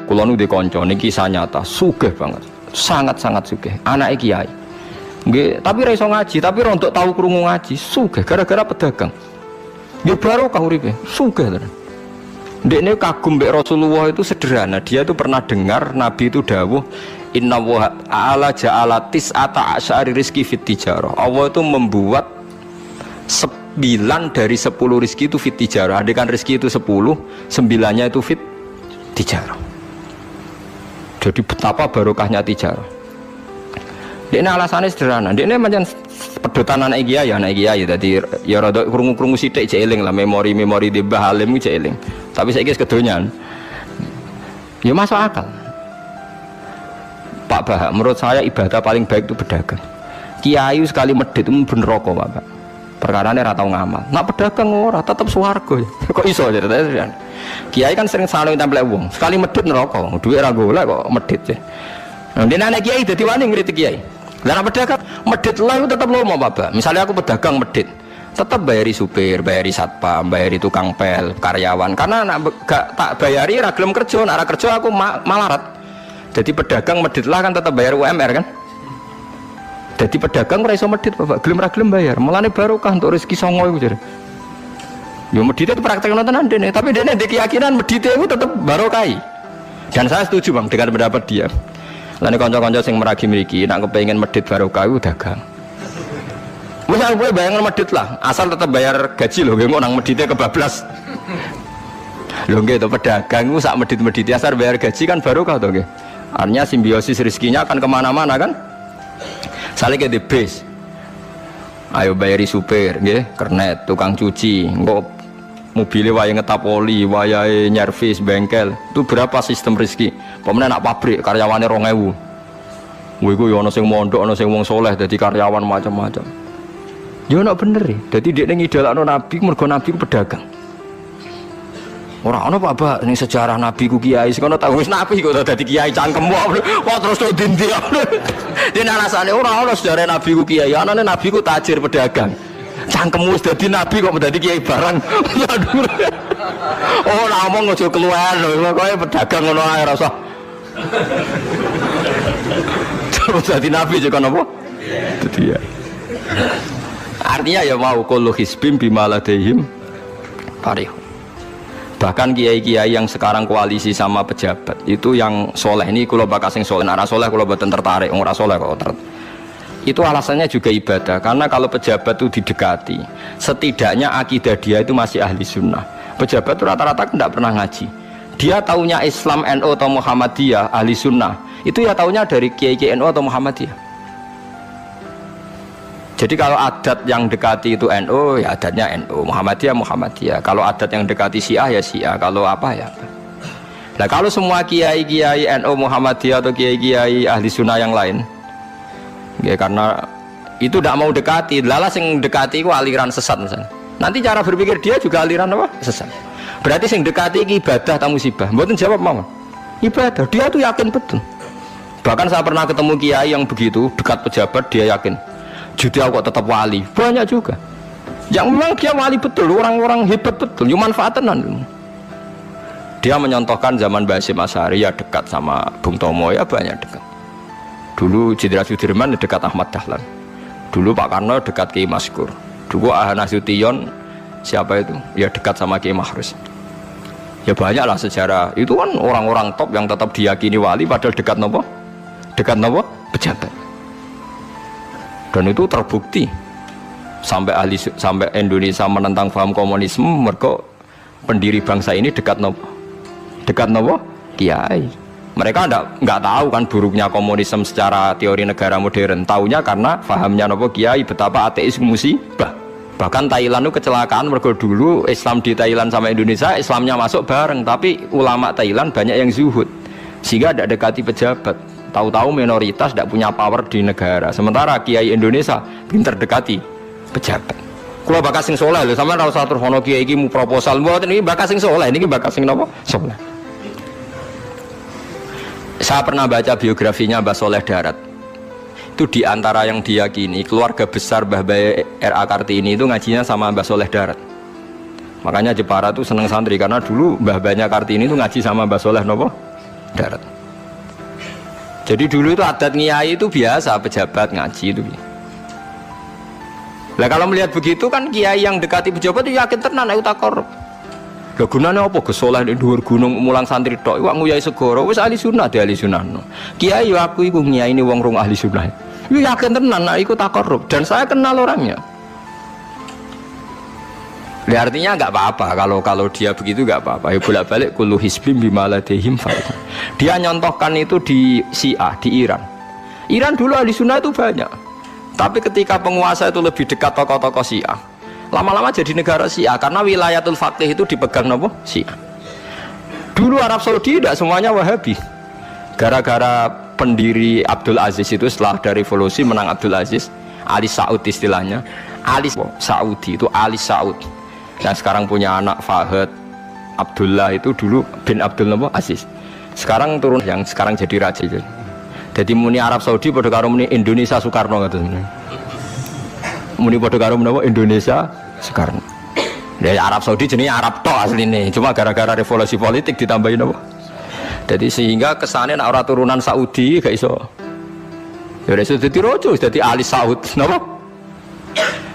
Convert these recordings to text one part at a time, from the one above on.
Kula nu di kanca niki kisah nyata, sugih banget. Sangat-sangat sugih. Anake kiai. Nggih, tapi ra iso ngaji, tapi rontok tahu krungu ngaji, sugih gara-gara pedagang. Nggih barokah uripe, sugih tenan. Ndekne kagum mbek Rasulullah itu sederhana. Dia itu pernah dengar Nabi itu dawuh, "Inna wa ta'ala ja'ala tis'ata asyari rizki fit tijarah." Allah itu membuat 9 dari 10 rizki itu fit tijarah. Andaikan rizki itu 10, 9-nya itu fit tijarah. Jadi betapa barokahnya tijarah. Ini alasannya sederhana. Ini macam pedotan anak kiai ya, anak kiai. Jadi ya rada krungu-krungu sithik cek eling lah, memori-memori di Mbah Halim cek eling. Tapi saiki kedonyan. Ya masuk akal. Pak Bah, menurut saya ibadah paling baik itu pedagang. Kiai sekali medhit itu ben neraka, Pak. Perkarane ra tau ngamal. Nak pedagang ora tetep swarga. Kok iso ceritane? Kiai kan sering saling tempel wong. Sekali medhit neraka. Duit ra golek kok medhit. Nah, dene anak kiai dadi wani ngritik kiai. Lah nek pedagang medhit lah itu tetap lomo, Pak. Misalnya aku pedagang medhit, tetap bayari supir, bayari satpam, bayari tukang pel, karyawan. Karena nek gak tak bayari ra gelem kerja, nek ra kerja aku malarat. Jadi pedagang medhit lah kan tetap bayar UMR kan. Jadi pedagang ora iso medhit, Bapak. Gelem ra gelem bayar. Mulane barokah untuk rezeki songo iku jare. Yo medhit itu praktek tenan dene, tapi dene ndek keyakinan medhit itu tetap barokah. Dan saya setuju, Bang, dengan pendapat dia. Lan kanca-kanca sing meragi mriki nek kepengin medhit barokah iku dagang. Wis aku bayang medhit lah, asal tetap bayar gaji lho, nggih nang medhite kebablas. Lho nggih to pedagang iku sak medhit-medhit asal bayar gaji kan barokah to nggih. Artinya simbiosis rezekinya akan kemana-mana kan. Saling ke bis. Ayo bayari supir nggih, kernet, tukang cuci, engko mobilnya wayahe ngetapoli, wayahe nyervis bengkel. Itu berapa sistem rezeki? Pemene nak pabrik karyawane 2000. Kuwi iku ya ana sing mondok, ana sing wong saleh dadi karyawan macam-macam. Ya ana bener e. Dadi dekne ngidolakno nabi mergo nabi ku pedagang. Ora ana Pak Ba ning sejarah nabi ku kiai sing ana tak wis nabi kok dadi kiai cangkem kok terus tok dindi. Dene alasane ora ana sejarah nabi ku kiai, anane nabi ku tajir pedagang. Cangkem wis dadi nabi kok dadi kiai barang. Oh ngomong aja keluar kowe pedagang ngono ae ora usah. Terus dadi nabi juga napa? Dadi ya. Artinya ya mau kullu hisbim bimaladehim parih. Bahkan kiai-kiai yang sekarang koalisi sama pejabat itu yang soleh ini kalau bakal sing soleh, arah soleh kalau buatan tertarik, orang soleh kok itu alasannya juga ibadah. Karena kalau pejabat itu didekati, setidaknya akidah dia itu masih ahli sunnah. Pejabat itu rata-rata tidak pernah ngaji. Dia taunya Islam NU atau Muhammadiyah ahli sunnah. Itu ya taunya dari kiai-kiai NU atau Muhammadiyah. Jadi kalau adat yang dekati itu NU, ya adatnya NU, Muhammadiyah, Muhammadiyah. Kalau adat yang dekati Syiah, ya Syiah. Kalau apa, ya apa. Nah kalau semua kiai-kiai NU, Muhammadiyah atau kiai-kiai ahli sunnah yang lain, ya karena itu tidak mau dekati, lala sing dekati itu aliran sesat misalnya. Nanti cara berpikir dia juga aliran apa? Sesat. Berarti sing dekati itu ibadah atau musibah. Mboten jawab mau. Ibadah, dia tuh yakin betul. Bahkan saya pernah ketemu kiai yang begitu, dekat pejabat, dia yakin. Jadi aku kok tetap wali, banyak juga yang memang dia wali betul, orang-orang hebat betul, cuma manfaatan. Dia menyontohkan zaman Basim Asy'ari ya dekat sama Bung Tomo ya banyak dekat. Dulu Jenderal Sudirman dekat Ahmad Dahlan, dulu Pak Karno dekat Kiai Maskur, dulu Ahana Sution siapa itu ya dekat sama Kiai Mahrus. Ya banyak lah sejarah itu kan orang-orang top yang tetap diyakini wali padahal dekat nopo pejabat. Dan itu terbukti sampai Indonesia menentang paham komunisme, mereka pendiri bangsa ini dekat nopo kiai. Mereka nggak tahu kan buruknya komunisme secara teori negara modern, taunya karena pahamnya nopo kiai betapa ateis musibah. Bahkan Thailand itu kecelakaan mergo dulu Islam di Thailand sama Indonesia Islamnya masuk bareng, tapi ulama Thailand banyak yang zuhud sehingga tidak dekati pejabat. Tahu-tahu minoritas tidak punya power di negara. Sementara kiai Indonesia pinter dekati pejabat. Kalau bakas sing soleh lho, sampean ora usah terus ono kiai iki mu proposal mboten iki bakas sing soleh, niki bakas sing napa? Soleh. Saya pernah baca biografinya Mbah Soleh Darat. Itu di antara yang diyakini keluarga besar Mbah Bae R.A. Kartini itu ngajinya sama Mbah Soleh Darat. Makanya Jepara itu seneng santri karena dulu Mbah Bae Kartini itu ngaji sama Mbah Soleh napa? darat. Jadi dulu itu adat ngiyai itu biasa, pejabat ngaji itu. Lah kalau melihat begitu kan kiai yang dekati pejabat itu yakin tenan aku tak korup. Lah gunane apa gesoleh ning dhuwur gunung mulang santri tok iku nguyai segoro wis ahli sunnah di ahli sunnah. Kiai yo aku iku ngiyai ini wong rong ahli sunnah. Yo yakin tenan nek iku tak korup dan saya kenal orangnya. Ya, artinya nggak apa-apa kalau dia begitu nggak apa-apa. Ya bolak-balik kullu hisbim bima ladaihim farihun. Dia nyontohkan itu di Syiah di Iran. Iran dulu ahli sunnah itu banyak. Tapi ketika penguasa itu lebih dekat tokoh-tokoh Syiah, lama-lama jadi negara Syiah karena wilayatul faqih itu dipegang nopo Syiah. Dulu Arab Saudi tidak semuanya Wahabi. Gara-gara pendiri Abdul Aziz itu setelah dari revolusi menang Abdul Aziz, Ali Saud istilahnya. Ali Saudi itu Ali Saud. Yang sekarang punya anak Fahad Abdullah itu dulu bin Abdul Aziz. Sekarang turun yang sekarang jadi raja. Jadi muni Arab Saudi pada karo muni Indonesia Soekarno kata sebenarnya. Muni pada karo muni Indonesia Soekarno. Dari Arab Saudi jenis Arab tok asline. Cuma gara-gara revolusi politik ditambahin apa? Jadi sehingga kesannya nak orang turunan Saudi gak iso. Ya wis dadi rojo, dadi Ali Saud, napa?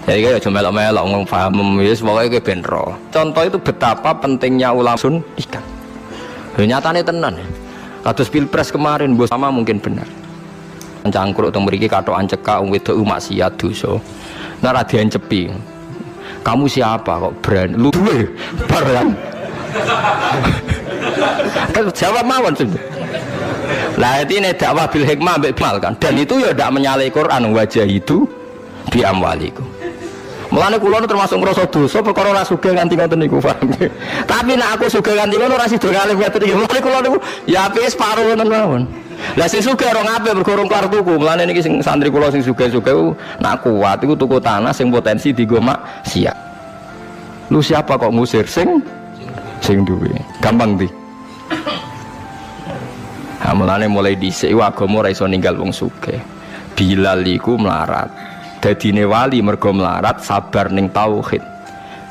Jadi kayak cuma melok-melok ngomong paham, wis pokoke kowe ben ro. Contoh itu betapa pentingnya ulama sun ikan. Nyatane tenan. Kados pilpres kemarin bos sama mungkin benar. Cangkruk teng mriki katokan cekak wong wedok maksiat dosa. Nah ra diencepi. Kamu siapa kok berani lu duwe barang. Kan jawab mawon sih. Lah ini dakwah bil hikmah mbek mal kan. Dan itu ya ndak menyalahi Quran wajah itu bi amwalikum. Mulane kula termasuk ngrasa dosa perkara ora sugih nganti ngoten niku paham. Tapi nek aku sugih nganti ngono ora sida kalih ngoten iki. Mulane kula niku ya apik separo ngoten mawon. Lah sing sugih ora ngapik mergo urung kelar tuku. Mulane niki sing santri kula sing sugih-sugih nak kuat iku tuku tanah sing potensi dienggo maksiat. Lu siapa kok ngusir sing duwe? Gampang di. Ha mulane mulai dhisik agama ora iso ninggal wong sugih. Bilal iku melarat. Dadine wali mergo melarat sabar ning tauhid.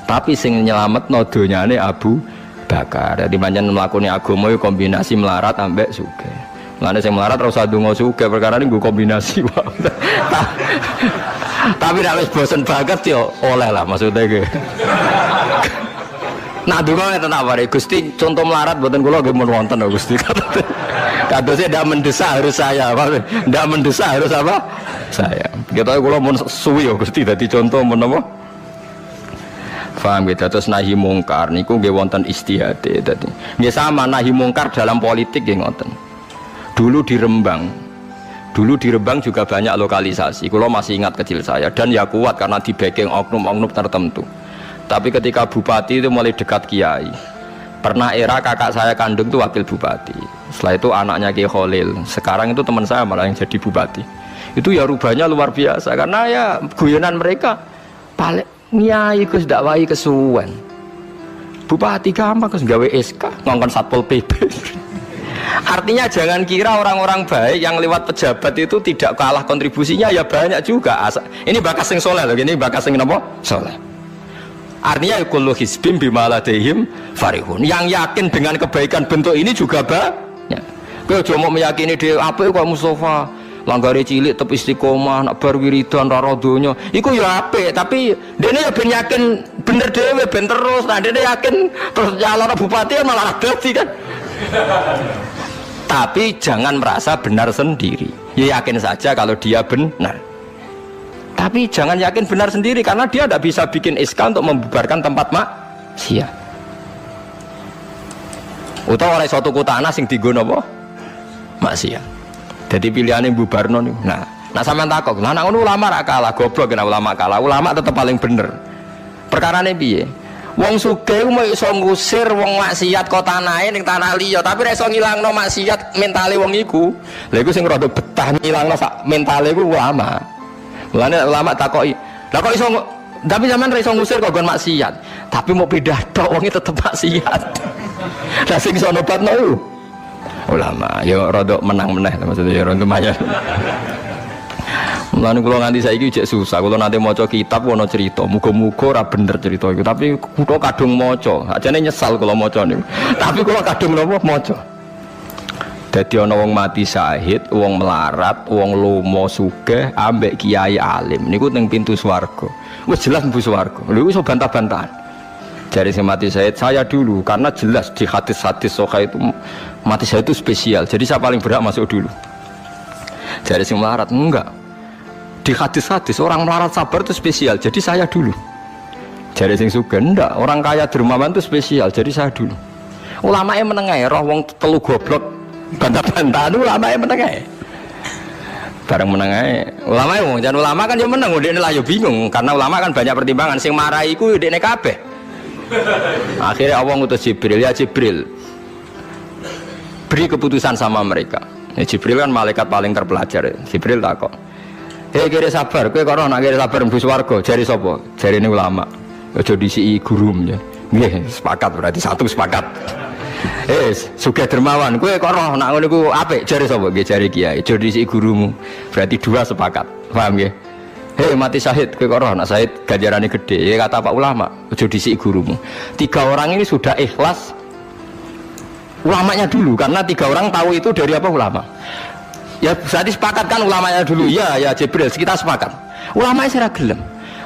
Tapi sing nyelametno donyane Abu Bakar. Dadi pancen mlakune agama yo kombinasi melarat ambek sugih. Mulane sing melarat ora usah ndonga sugih perkara niku kombinasi wae. Tapi nek wis bosen banget yo oleh lah maksudnya iki. Nah donga ngeten tak wari Gusti contoh melarat mboten kula nggih mun wonten lho Gusti. Kadosnya ndak mendesak harus saya, ndak mendesak harus apa? Saya. Kita kalau mau suwi ya Gusti dadi contoh menapa? Paham gitu. Terus nahi mungkar niku nggih wonten istihade dadi. Nggih sama nahi mungkar dalam politik nggih ngoten. Dulu di Rembang juga banyak lokalisasi. Kalau masih ingat kecil saya dan ya kuat karena di backing oknum-oknum tertentu. Tapi ketika bupati itu mulai dekat kiai. Pernah era kakak saya kandung itu wakil bupati. Setelah itu anaknya Kiai Khalil. Sekarang itu teman saya malah yang jadi bupati. Itu ya rubahnya luar biasa karena ya guyonan mereka paling nyai Gus dakwai kesuwen. Bupati gampang Gus gawe SK ngongkon Satpol PP. Artinya jangan kira orang-orang baik yang lewat pejabat itu tidak kalah kontribusinya ya banyak juga. Ini bakas sing soleh loh, ini bakas sing napa? Soleh. Artinya kullu hisbim bima ladaihim farihun. Yang yakin dengan kebaikan bentuk ini juga banyak. Kowe aja mau meyakini dhewe apik kok Mustofa, langgare cilik tetep istiqomah, nak bar wiridan ra donya. Iku ya apik, tapi dene ya ben yakin bener dhewe ben terus. Nah dene yakin terus calon bupati malah dadi kan. Tapi jangan merasa benar sendiri. Ya yakin saja kalau dia benar. Tapi jangan yakin benar sendiri karena dia tidak bisa bikin SK untuk membubarkan tempat maksiat. Utawa oleh suatu kota tanah sing dienggo napa? Maksiat. Jadi pilihannya bubarno niku. Nah sampean takok, lah nek ngono ulama ra kalah, goblok nek ulama kalah. Ulama tetap paling bener. Perkarane piye? Wong sugih mau iso ngusir wong maksiat kota tanahe ning tanah liya, tapi ra iso ngilangno maksiat mentale wong iku. Lha iku sing rada betah ngilangno sak mentale iku ulama. Mulane ulama takoki, lah kok iso tapi zaman ra iso ngusir kok gon maksiat. Tapi mau pindah tok wong tetep maksiat. Lah sing iso nobatno iku ulama. Ya rada menang meneh maksudnya ya rada lumayan. Mulane kula nganti saiki jek susah. Kula nanti maca kitab ana cerita, muga-muga ora bener cerita iku. Tapi kula kadung maca. Ajane nyesal kula maca niku. Tapi kula kadung napa maca. Dadi ana wong mati syahid, wong melarat, wong lomo sugih ambek kiai alim niku ning pintu swarga. Wis jelas mlebu swarga. Lha iso bantah-bantahan. Jari sing mati syahid saya dulu karena jelas di hadis-hadis sahih itu mati syahid itu spesial. Jadi saya paling berhak masuk dulu. Jari sing melarat enggak. Di hadis-hadis orang melarat sabar itu spesial. Jadi saya dulu. Jari sing sugih enggak, orang kaya dermawan itu spesial. Jadi saya dulu. Ulamae menengae roh wong telu goblok bantah-bantahan ulama yang menang aja bareng menang aja ulama yang jangan ulama kan yang menang udah lah ya bingung karena ulama kan banyak pertimbangan sing marahi ku udah kabeh akhirnya Allah ngutus Jibril ya Jibril beri keputusan sama mereka ya, Jibril kan malaikat paling terpelajar ya. Jibril takok hei kira sabar kowe karo nak kira sabar mlebu swarga jari sapa jari ini ulama aja disi gurum ya nggih sepakat berarti satu sepakat sugih dermawan kowe kok roh nak ngono iku apik jare sapa nggih jare kiai aja dhisik gurumu berarti dua sepakat paham nggih mati syahid kowe kok roh nak syahid ganjarane gede ya kata Pak ulama aja dhisik gurumu tiga orang ini sudah ikhlas ulamanya dulu karena tiga orang tahu itu dari apa ulama ya berarti sepakat kan ulamanya dulu ya Jibril kita sepakat ulamanya sira gelem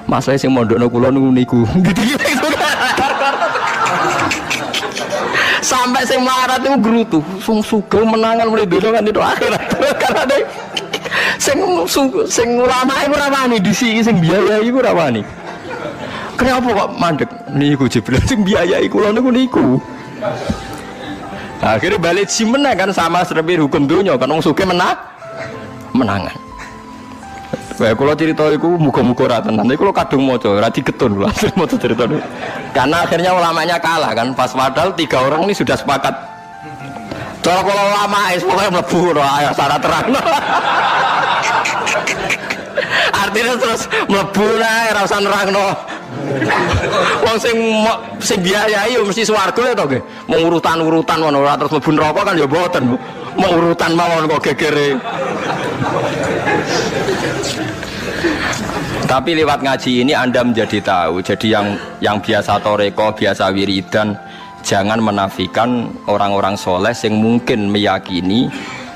masalah sing mondokno kula niku gitu sampai sing melarat itu gerutu sing sugih menangan mulai dono kan itu akhirat karena deh sing ulama iku ora wani disi sing biayai iku ora wani kenapa kok mandek niku Jibril sing biayai kula niku akhirnya balik si menang kan sama seperti hukum dunia kan wong sugih menangan kayak kalau cerita itu muka-muka ratan nanti kalau kadung moco rati getun lah moco cerita itu karena akhirnya ulamanya kalah kan pas padahal tiga orang ini sudah sepakat kalau ulama pokoknya mlebu ya secara terang artinya terus mlebu lah rasa nerangno wong sing biayai mesti swarga ya to nggih mau urutan-urutan ngono ora terus mlebu neraka kan ya mboten mau urutan mawon kok gegere. Tapi lewat ngaji ini Anda menjadi tahu. Jadi yang biasa toreko, biasa wiridan, jangan menafikan orang-orang soleh yang mungkin meyakini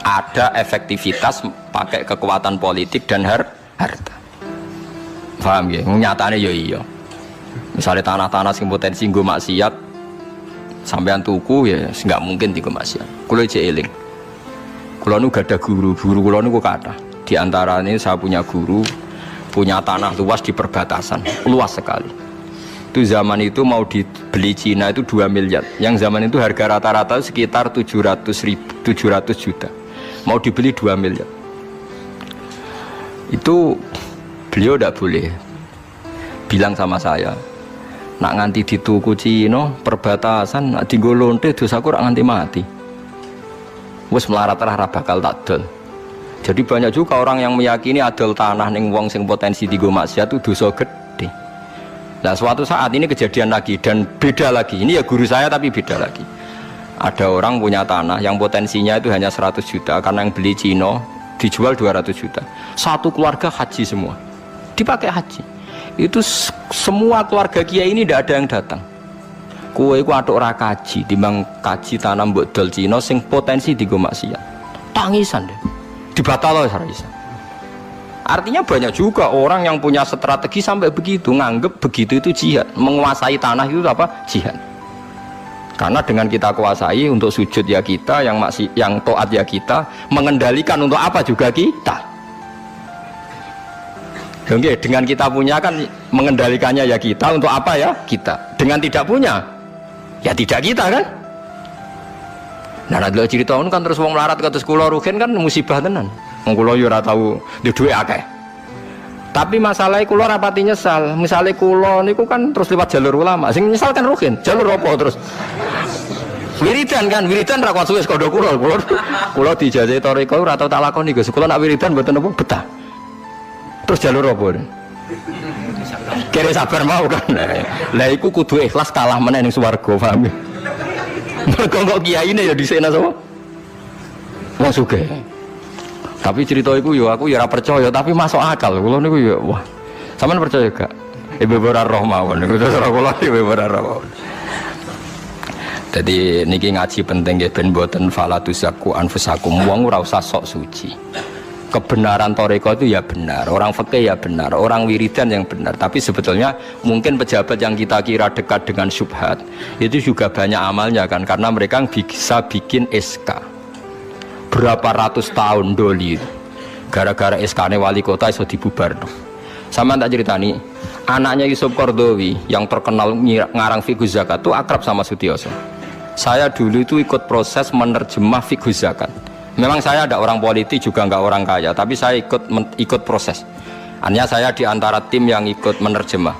ada efektivitas pakai kekuatan politik dan harta. Paham ya? Nyatanya ya iya. Misalnya tanah-tanah sing potensi nggo maksiat sampean tuku ya nggak mungkin dienggo maksiat. Kulo jek eling. Kulo nu gada guru kulo niku kathah. Di antaranya saya punya guru punya tanah luas di perbatasan, luas sekali. Itu zaman itu mau dibeli Cina itu 2 miliar. Yang zaman itu harga rata-rata sekitar 700 juta. Mau dibeli 2 miliar. Itu beliau tidak boleh bilang sama saya, nak nganti dituku Cina perbatasan, nak dienggo lonte dosaku rak nganti mati. Wes melarat-larat bakal tak dol. Jadi banyak juga orang yang meyakini adol tanah ning wong sing potensi dienggo maksiat itu dosa gede. Nah suatu saat ini kejadian lagi dan beda lagi. Ini ya guru saya tapi beda lagi. Ada orang punya tanah yang potensinya itu hanya 100 juta karena yang beli Cina dijual 200 juta. Satu keluarga haji semua. Dipakai haji. Itu semua keluarga kiai ini tidak ada yang datang. Kowe iku atuk ora kaji, timbang kaji tanah mbok dol Cina sing potensi dienggo maksiat. Tangisan deh. Dibatal oleh Sarisa. Artinya banyak juga orang yang punya strategi sampai begitu nganggep begitu itu jihad, menguasai tanah itu apa? Jihad. Karena dengan kita kuasai untuk sujud ya kita, yang taat ya kita, mengendalikan untuk apa juga kita. Oke, dengan kita punya kan mengendalikannya ya kita, untuk apa ya kita. Dengan tidak punya ya tidak kita kan. Nah, nek cerita kan terus wong melarat kados kula rugen kan musibah tenan. Wong kula yo ora tau duwe akeh. Tapi masalahnya kula rapati nyesal. Misale kula niku kan terus lewat jalur ulama. Sing nyesal kan rugen. Jalur apa terus? Wiridan kan, wiridan ra kuat suwe kodho kula. Kula dijajahi toriko ora tau tak lakoni, Gus. Kula nak wiridan mboten apa betah. Terus jalur apa? Kira sabar mau kan. Lah iku kudu ikhlas kalah meneh ning swarga, paham ya? Kok kiai ini ya di sana sama wong sugih. Tapi cerita itu yo aku ya ora percaya tapi masuk akal. Kula niku ya wah. Sampeyan percaya gak? Ibu ora roh mawon niku terus ora kula ibu ora roh. Jadi niki ngaji penting ya ben boten fala tuzaku anfusakum, wong ora usah sok suci. Kebenaran toreko itu ya benar, orang fikih ya benar, orang wiridan yang benar. Tapi sebetulnya mungkin pejabat yang kita kira dekat dengan syubhat itu juga banyak amalnya kan, karena mereka bisa bikin SK berapa ratus tahun doli gara-gara SK-nya wali kota iso dibubar. Sama tak ceritani, anaknya Yusuf Qaradawi yang terkenal ngarang fiqh zakat itu akrab sama Sutioso. Saya dulu itu ikut proses menerjemah fiqh zakat. Memang saya ada orang politik juga nggak orang kaya, tapi saya ikut proses. Hanya saya di antara tim yang ikut menerjemah.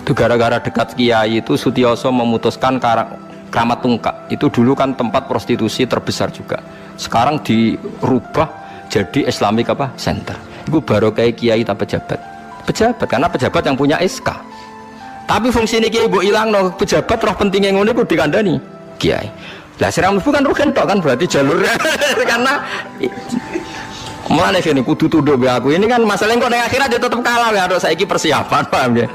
Itu gara-gara dekat kiai itu Sutioso memutuskan Kramat Tungkak. Itu dulu kan tempat prostitusi terbesar juga. Sekarang dirubah jadi Islamic apa? Center. Itu baru kayak kiai tak pejabat. Pejabat karena pejabat yang punya SK. Tapi fungsi ini kiai bu hilang no pejabat roh pentingnya ngono itu dikandani kiai. Lah siram bukan rugen tok kan berarti jalurnya karena mulane sini kudu tuduh be aku ini kan masalah kok ning akhirat ya tetep kalah ya harus saiki persiapan paham ya.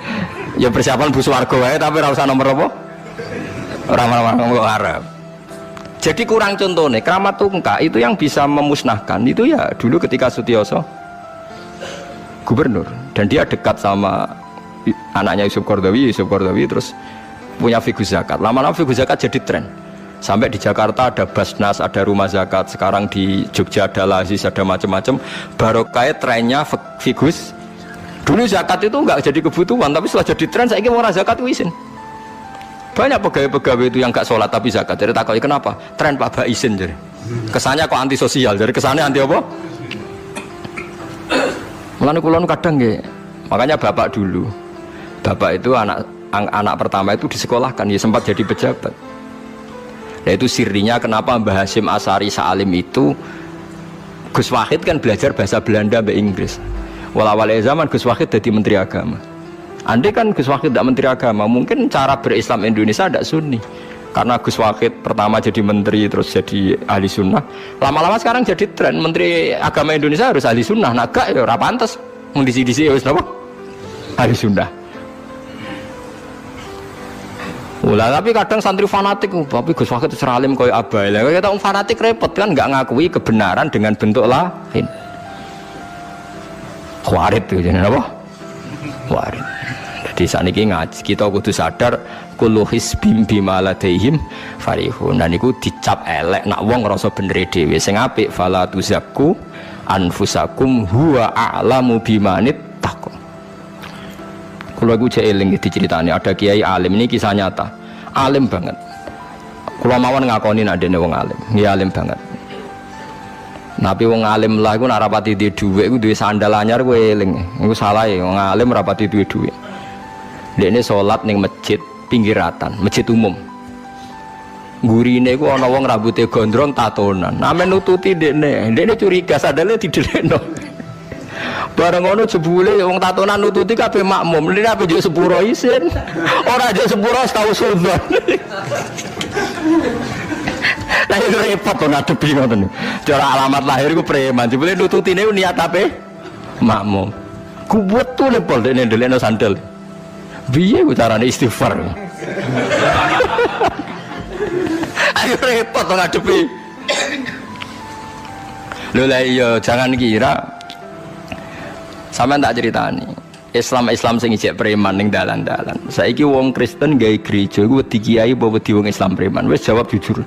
Ya persiapan bu swarga wae tapi ora usah nomor apa? Ora arep. Jadi kurang contohnya Kramat Tungkak itu yang bisa memusnahkan itu ya dulu ketika Sutioso gubernur dan dia dekat sama anaknya Yusuf Qaradawi terus punya fiqh zakat. Lama-lama fiqh zakat jadi tren. Sampai di Jakarta ada Basnas, ada rumah zakat. Sekarang di Jogja ada Lazis, ada macam-macam. Barokah trennya figus. Dulu zakat itu enggak jadi kebutuhan, tapi setelah jadi tren, saya ingin orang zakat izin. Banyak pegawai-pegawai itu yang enggak sholat tapi zakat. Jadi takutnya kenapa? Tren Pak Ba izin jadi. Kesannya kok antisosial, jadi kesannya anti apa? Mulane kula kadang nggih. Makanya bapak dulu. Bapak itu anak pertama itu disekolahkan, ya sempat jadi pejabat. Yaitu sirinya kenapa Mbah Hasyim Asari Salim itu Gus Wahid kan belajar bahasa Belanda bahasa Inggris. Awal zaman Gus Wahid jadi Menteri Agama. Andai kan Gus Wahid tidak Menteri Agama, mungkin cara berislam Indonesia tidak sunni. Karena Gus Wahid pertama jadi menteri terus jadi ahli sunnah. Lama-lama sekarang jadi tren Menteri Agama Indonesia harus ahli sunnah. Naga ya ora pantes. Mung disi-disi wis napa? Ahli sunnah. Ulah tapi kadang santri fanatik, tapi Gus Wahid itu seralim koyo abai. Lah kita fanatik repot kan nggak ngakui kebenaran dengan bentuk lain. Khawarit itu jenenge apa? Khawarit. Jadi saniki ngaji kita kudu sadar kullu hisbim bima ladaihim farihun. Dan iku dicap elek nak wong ngrasa bener dhewe. Sing apik fala tuzakku anfusakum huwa a'lamu bimanit taqwa. Kalau aku eling diceritani ada kiai alim, ini kisah nyata, alim banget. Kalau mawon ngakoni adene wong alim, dia alim banget. Tapi wong alim lah, aku nak rapati di duit, aku duit sandal anyar, aku eling. Aku salah ya, wong alim rapati duit. Dia ini sholat neng masjid pinggiratan, masjid umum. Gurine aku ana wong rambutnya gondrong tatonan, namen nututi dia ini curiga sandalnya didelekno. Bareng ngono jebule wong tatonan nututi kabeh makmum. Lha apa njuk sepuro isin. Ora njuk sepuro tau sultan. Lah itu repot to ngadepi ngoten. Cara alamat lahir iku preman. Jebule nututine niat ape? Makmum. Ku betul pol dene ndelekno sandal. Piye ku carane istighfar? Ayo repot to ngadepi. Lho lah iya jangan kira sampean tak ceritani Islam sing ijek preman ning dalan-dalan. Saiki wong Kristen gawe gereja iku wedi kiai apa wedi wong Islam preman? Wis jawab jujur.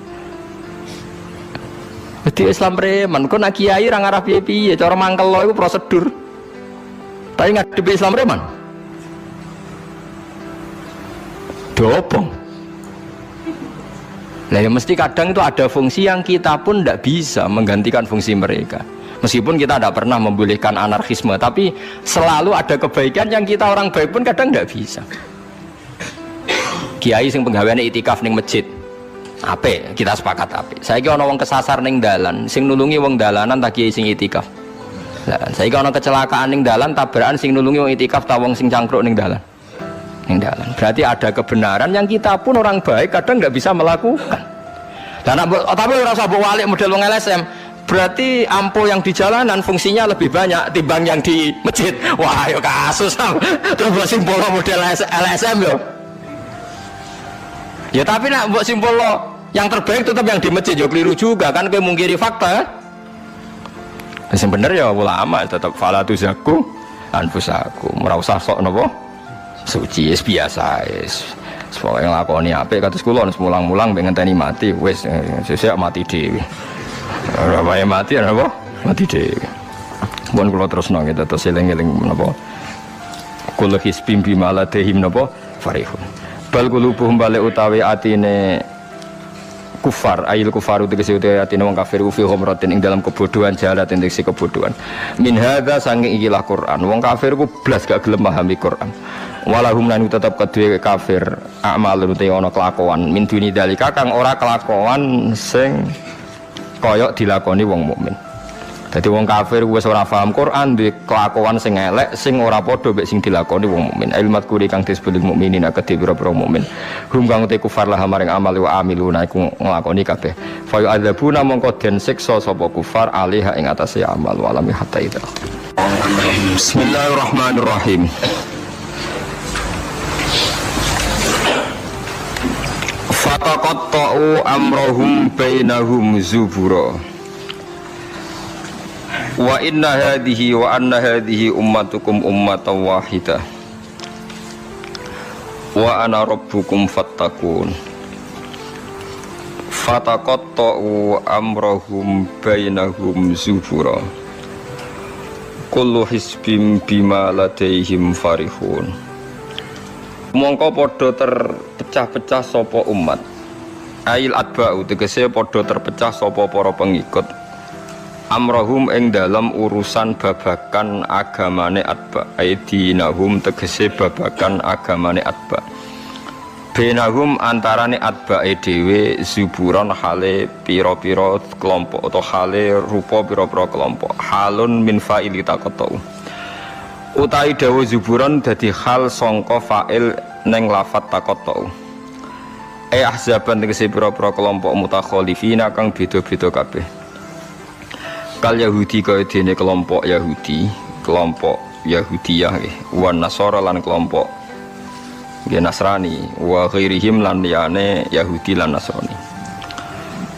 Wedi Islam preman, kok nak kiai ra ngarah piye-piye, cara mangkel iku prosedur. Tapi ngadepi Islam preman. Dobong. Lah ya mesti kadang itu ada fungsi yang kita pun tidak bisa menggantikan fungsi mereka. Meskipun kita tidak pernah membolehkan anarkisme, tapi selalu ada kebaikan yang kita orang baik pun kadang tidak bisa. Kiai sing penggaweane itikaf ning masjid, ape kita sepakat ape. Saiki ana wong kesasar ning dalan, sing nulungi wong dalanan tak kiai sing itikaf. Lah saiki ana kecelakaan ning dalan, tabrakan sing nulungi wong itikaf ta wong sing cangkruk ning dalan. Ning dalan. Berarti ada kebenaran yang kita pun orang baik kadang nggak bisa melakukan. Dan tapi ora usah mbok walik model wong LSM. Berarti ampo yang di jalanan fungsinya lebih banyak timbang yang di masjid. Wah, yo kasus terus simbol model LSM yo. Ya tapi nak buat simpul lo, yang terbaik tetap yang di masjid, ya keliru juga kan, kayak mungkiri fakta. Yang bener ya ulama tetap falatu zaku anfusaku, merasa sok nopo suci biasa Semoga yang lakoni apik kados kula mulang-mulang pengen ngenteni mati wis sesuk mati dhewe. Ora wae mati apa? Mati dhewe. Mun kula terusno kita terus eling-eling menapa? Kula hisbim bimaladehim napa? Farihun. Bal qulubuhum balik utawi atine kufar, ail kufaru tegese utawi atine wong kafir fi ghamratin ing dalam kebodohan jalat tegese kebodohan. Min hadza sange ikilah Quran. Wong kafir ku blas gak gelem pahami Quran. Walahum lan tetap kedue kafir amalun te ana kelakuan min duni dalika kang ora kelakuan sing kaya dilakoni wong mukmin. Dadi wong kafir wis ora paham Quran duwe kelakuan sing elek sing ora padha mek sing dilakoni wong mukmin. Ilmat kuri kang disebut mukminin akeh pira-pira mukmin. Hum kang te kufar lah maring amal wa amiluna iku nglakoni kabeh. Fa yu'adzabuna mongko den siksa sapa kufar alaiha ing atase amal walami hatta ida. Bismillahirrahmanirrahim. Fataqatta'u amrahum bainahum zubura wa inna hadhihi wa anna hadhihi ummatukum ummatan wahidah wa ana rabbukum fattaqun. Fataqatta'u amrahum bainahum zubura kullu hisbim bima ladaihim farihun. Mongko padha terpecah-pecah sapa umat. Ail atba'u tegese padha terpecah sapa para pengikut. Amrahum ing dalam urusan babakan agamane atba. Aidinahum tegese babakan agamane atba. Benahum antarane atbae dhewe zuburon hale pira-pira kelompok atau hale rupa pira-pira kelompok. Halun min fa'ili taqatu. Utai dawa zuburan dadi hal sangka fa'il neng lafat taqatu. Ahzaban tegese pira-pira kelompok mutakhalifina kang beda-beda kabeh. Kal Yahudi kaya dene kelompok Yahudi, kelompok Yahudiyah nggih, wan Nasara lan kelompok nggih Nasrani, wa ghairihim lan liyane Yahudi lan Nasrani.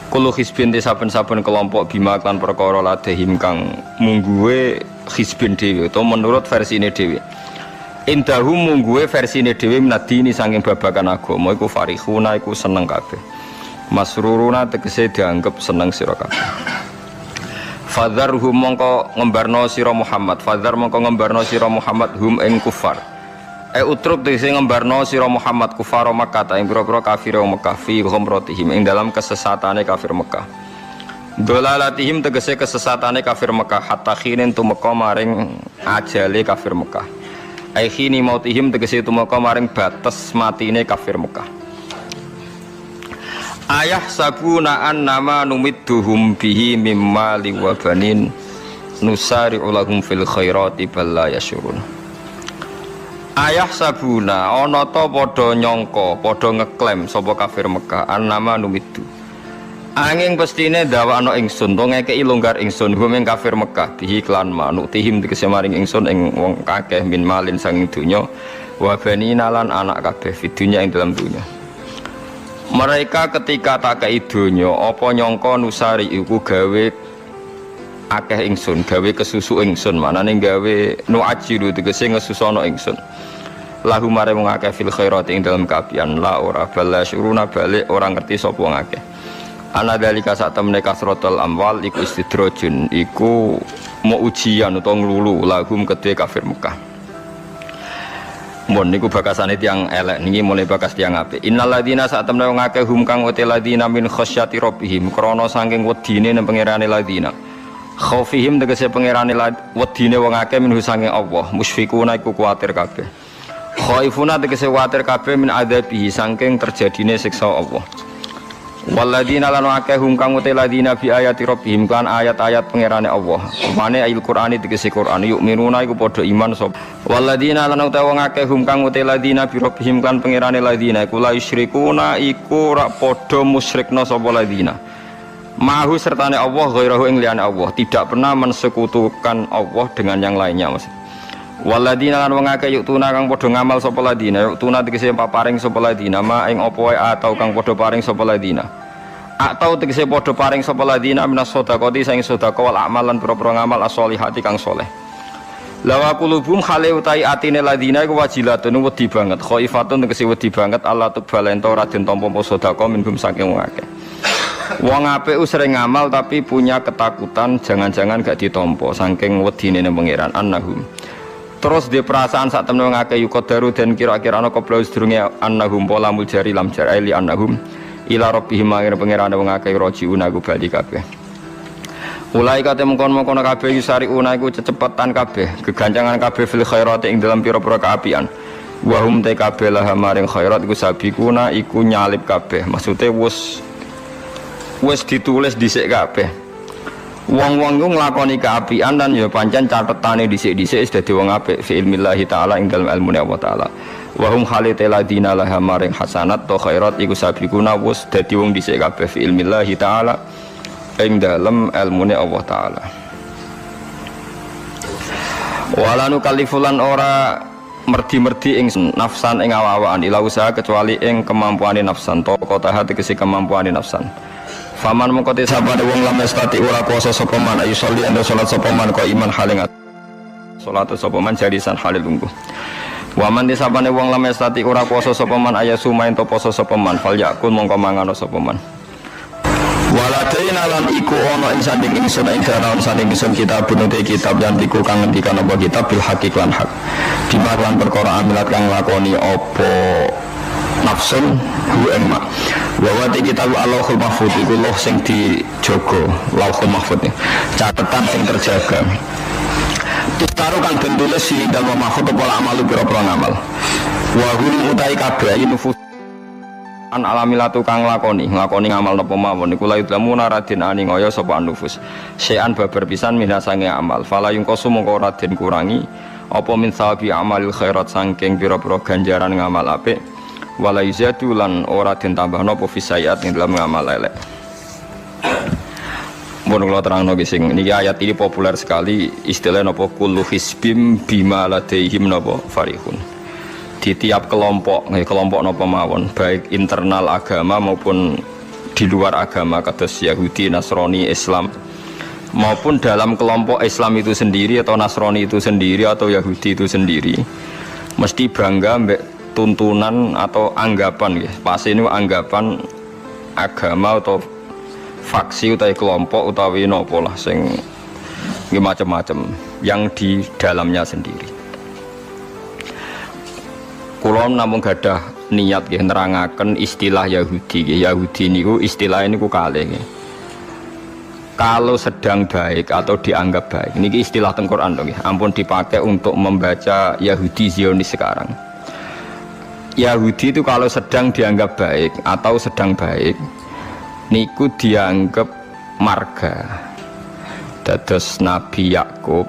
Kulo hizbin saben-saben kelompok bima lan perkara ladehim kang mungguwe hizbin dhewe utawa menurut versine dhewe. Indahum mungguwe versine dhewe minadini saking babakan agama iku farihuna iku seneng kabeh. Masruruna tegese dianggep seneng sira kabeh. Fadzarhum mongko ngembarno sira Muhammad, fadzar mongko ngembarno sira Muhammad hum ing kufar. Utruk tegese ngembarno sira Muhammad kufar Makkah ing pira-pira kafir Mekah fi ghamratihim ing dalam kesesatane kafir Mekah. Dolalatihim tegese kesesatane kafir Mekah hatta khinin tumeka maring ajale kafir Mekah. Ai khini mautihim tegese tumeka maring batas matine kafir Mekah. Ayah sabuna annama numidduhum bihi mimma liwabanin nusari'u lahum fil khairati bal la yasyurun. Ayah sabuna ana ta padha nyangka, padha ngeklaim sapa kafir Mekah annama numiddu. Angin pestine ndawakno ingsun to ngekeki longgar ingsun hum ing kafir Mekah bihi klan manuk tihim tegese maring ingsun ing wong akeh min malin sang dunya wa banina lan anak kabeh fidunya ing dalam dunya. Mereka ketika tak kei donya apa nyangka nusari iku gawe akeh ingsun, gawe kesusu ingsun, manane gawe nuajiru tegese ngesusono ingsun. Lahu mare wong akeh fil khairati ing dalam kaapian la ora bala syuruna balik ora ngerti sapa wong akeh. Ana dalika sak temene kasratul amwal iku istidrajun, iku mau ujian utawa nglulu lahum kedhe kafir Mekah. Mun niku bakasane tiyang elek niki mulai bakas tiyang apik. Innal ladzina sak temne wong akeh hum kang uti ladzina min khasyati rabbihim krana saking wedine nang pangerane ladzina. Khaufihim tegese pangerane wedine wong akeh min saking Allah, musyfiquna iku kuwatir kabeh. Khaifuna tegese kuwatir kabeh min adzabihi saking terjadine siksa Allah. Walladzina lan akeh hum kang uti ladzina bi ayati rabbihim kan ayat-ayat pangerane Allah. Mane ayat Qur'ani tegese Qur'an yuk minuna iku padha iman sapa. Walladzina lan utawa wong akeh hum kang uti ladzina bi rabbihim kan pangerane ladzina iku la yusyrikuna iku ora padha musyrikna sapa ladzina. Mahu sertane Allah ghairahu ing liyane Allah, tidak pernah mensekutukan Allah dengan yang lainnya Mas. Waladina lan wong akeh yuktuna kang padha ngamal sapa ladina yuktuna tegese paring sapa ladina ma ing apa wae atau kang padha paring sapa ladina atau tegese padha paring sapa ladina minas sedekati saing sedekah wal amalan pira-pira ngamal as-sholihati kang saleh lawa qulubum khale utai atine ladina iku wajilatun wedi banget khaifatun tegese wedi banget Allah tubalento ora den tampa sedekah minhum saking wong akeh wong apik sering ngamal tapi punya ketakutan jangan-jangan gak ditampa saking wedine ning pangeran annahum. Terus di perasaan saat temen ngake yukodaru dan kira-kira ana qabla sedurunge annahum pola muljari lam jar'ili annahum ila rabbihim mangir pangerane wong akeh rajiuna ku bali kabeh. Mulai kate mengkon-mengkon kabeh yusariuna iku cecepetan kabeh, gegancangan kabeh fil khairati ing dalam pira-pira kaapian. Wa hum ta kabeh laha maring khairat iku sabikuna iku nyalip kabeh. Maksude wis ditulis dhisik kabeh. Wong-wong ku nglakoni kaapian dan ya pancen catetane dhisik-dhisik wis dadi wong apik fi ilmillahi taala ing dalem ilmune Allah taala. Wa hum khalitil ladina laha maring hasanat to khairat iku sabikuna wis dadi wong dhisik kabeh fi ilmillahi taala ing dalem ilmune Allah taala. Wala nukallifulan ora merdi-merdi ing nafsan ing awa-awaan ila usaha kecuali ing kemampuane nafsan to kota hati kesi kemampuane nafsan. Faman mengkoti sabane wong lam estati ora kuasa sapa man ayu sholli anda salat sapa man kok iman halingat salat sapa man jarisan halil lungguh. Waman disabane wong lam estati ora kuasa sapa man ayasu main to poso sapa man fal yakun mongko mangano sapa man. Waladaina lan iku ana ing sanding ingsun ing dalam sanding ingsun kitab bunute kitab dan iku kang ngendikan apa kitab bil haqiq lan hak. Dimakan perkara amilat kang lakoni apa nafsun hu emma wa ti kitab Allahul Mahfuz iku loh sing dijaga Lauhul Mahfuz catatan sing terjaga taruh kang den tulis sing dalem mahfuz apa amalu pira-pira ngamal wa hum utai kabeh nufus an alamilatu kang nglakoni ngamal napa mawon iku la idlamu naradin ani ngaya sapa nufus sean babar pisan minasange amal fala yung kosu mongko ora den kurangi apa min sawabi amalil khairat saking pira-pira ganjaran ngamal apik wala izatu lan ora den tambahno apa fisayat ing dalam ngamal elek. Mun kula terangno ki sing niki ayat ini populer sekali istilah napa kullu hisbim bima ladaihim napa farihun. Di tiap kelompok napa mawon baik internal agama maupun di luar agama kados Yahudi, Nasrani, Islam maupun dalam kelompok Islam itu sendiri atau Nasrani itu sendiri atau Yahudi itu sendiri mesti bangga mbek tuntunan atau anggapan ya. Pas ini anggapan agama atau faksi utawi kelompok utawi napa lah sing macam-macam yang di dalamnya sendiri. Kula namung gadah niat nggih nerangaken istilah Yahudi nggih. Yahudi niku istilah niku kalih nggih. Kalau sedang baik atau dianggap baik niki istilah teng Quran nggih. Ampun dipakai untuk membaca Yahudi Zionis sekarang. Yahudi itu kalau sedang dianggap baik atau sedang baik niku dianggap marga. Dados Nabi Yakub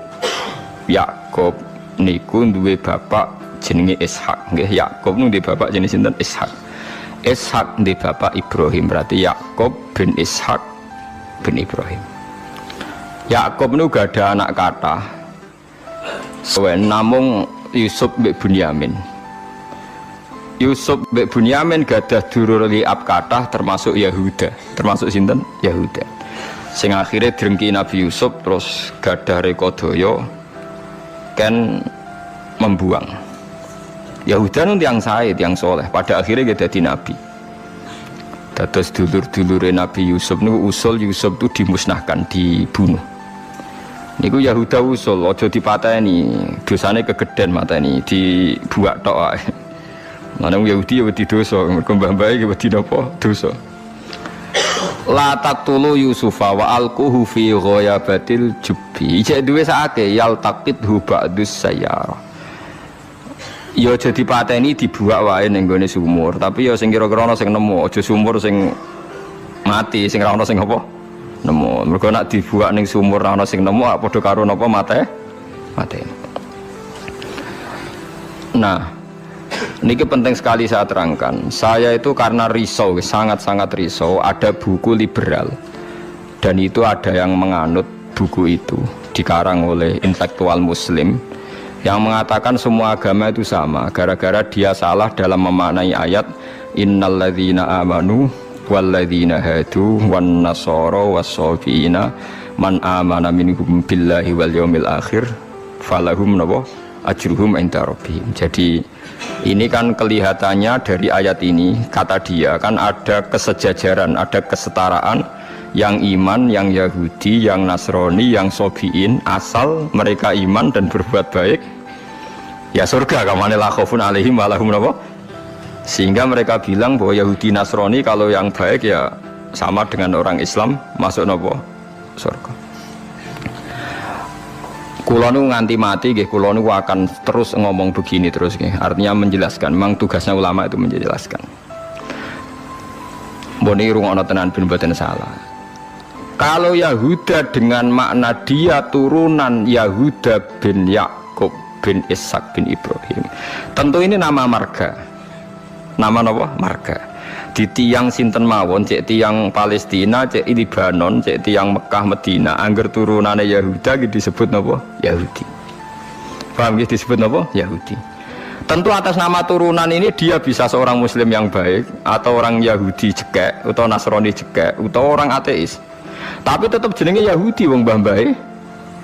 niku duwe bapak jenenge Ishak nggih. Yakub niku duwe bapak jenenge sinten Ishak. Ishak duwe bapak Ibrahim, berarti Yakub bin Ishak bin Ibrahim. Yakub niku gak ada anak kathah. Namung Yusuf bin Bunyamin. Yusuf bin Bunyamin gadah dulur liab kathah termasuk Yahuda, termasuk sinten Yahuda. Sing akhirnya drengki Nabi Yusuf terus gadah rekodaya kan membuang. Yahuda nu tiyang sae, tiyang soleh, pada akhirnya dia dadi nabi. Dados dulur-dulure Nabi Yusuf niku usul Yusuf itu dimusnahkan, dibunuh. Niku Yahuda usul aja dipateni, dosane kegeden mateni, dibuak tok ae. Manang Yahudi ya wedi dosa, mergo mbah-mbahe ya wedi napa? Dosa. La taqtulu Yusufa wa alquhu fi ghayabatil jubbi. Ijek duwe sakake yal taqithu ba'dus sayyara. Ya aja dipateni dibuak wae ning gone sumur, tapi ya sing kira-kira ana sing nemu, aja sumur sing mati, sing ora ana sing apa? Nemu. Mergo nek dibuak ning sumur ora ana sing nemu, padha karo napa mate? Nah, niki penting sekali saya terangkan. Saya itu karena risau, sangat-sangat risau. Ada buku liberal dan itu ada yang menganut buku itu, dikarang oleh intelektual Muslim yang mengatakan semua agama itu sama gara-gara dia salah dalam memaknai ayat innalladzina amanu walladzina hadu wan nasara was-sabiina man amana minhum billahi wal yaumil akhir falahum ajruhum inda rabbihim. Jadi ini kan kelihatannya dari ayat ini, kata dia kan ada kesejajaran, ada kesetaraan, yang iman, yang Yahudi, yang Nasrani, yang Sobiin, asal mereka iman dan berbuat baik ya surga, kamane la khaufun alaihim wa lahum sehingga mereka bilang bahwa Yahudi Nasrani kalau yang baik ya sama dengan orang Islam masuk surga. Kulo nu nganti mati nggih, kulo nu akan terus ngomong begini terus nggih. Artinya menjelaskan, memang tugasnya ulama itu menjelaskan. Mbone rungokno tenan ben mboten salah. Kalau Yahuda dengan makna dia turunan Yahuda bin Yakub bin Ishak bin Ibrahim, tentu ini nama marga. Nama napa? Marga. Di tiang sinten mawon, cek tiang Palestina, cek Libanon, cek tiang Mekah Medina, angger turunane Yahuda disebut napa? Yahudi. Paham nggih disebut napa? Yahudi. Tentu atas nama turunan ini dia bisa seorang muslim yang baik atau orang Yahudi cekek atau Nasrani cekek atau orang ateis. Tapi tetap jenenge Yahudi wong mbah-mbahe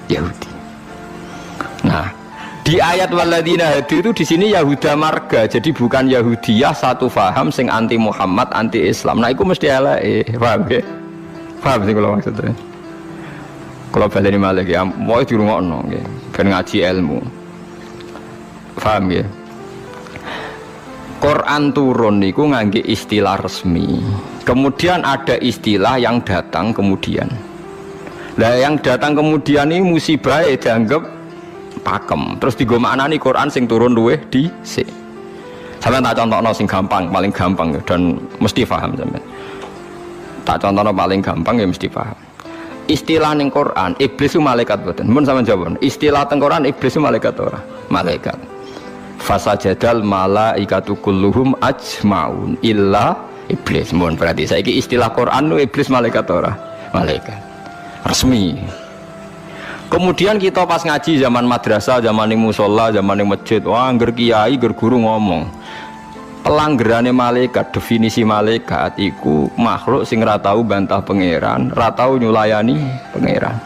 Yahudi. Nah, di ayat waladina hadu itu di sini Yahuda marga, jadi bukan Yahudiyah satu faham sing anti Muhammad, anti Islam. Nah, itu mesti eleke, paham ya? Paham sih kalau maksudnya. Kalau baleni malih ya, mau dirungokno nggih, ben ngaji ilmu. Paham ya? Quran turun niku ngangge istilah resmi. Kemudian ada istilah yang datang kemudian. Lah yang datang kemudian ini musibah dianggap pakem, terus digo maknani Quran sing turun luweh dhisik. Sampeyan tak contohno sing gampang, paling gampang dan mesti paham sampeyan. Tak contohno paling gampang ya mesti paham. Istilah ning Quran, iblis itu malaikat boten. Mun sampeyan jawab, istilah teng Quran iblis itu malaikat ora? Malaikat. Fasajadal malaikatu kulluhum ajmaun illa iblis. Mun berarti saiki istilah Quran itu iblis malaikat ora? Malaikat. Resmi. Kemudian kita pas ngaji zaman madrasah, zaman ning musola, zaman ning masjid, wah angger kiai, angger guru ngomong. Pelanggerane malaikat, definisi malaikat iku makhluk sing ra tau bantah pangeran, ra tau nyulayani pangeran.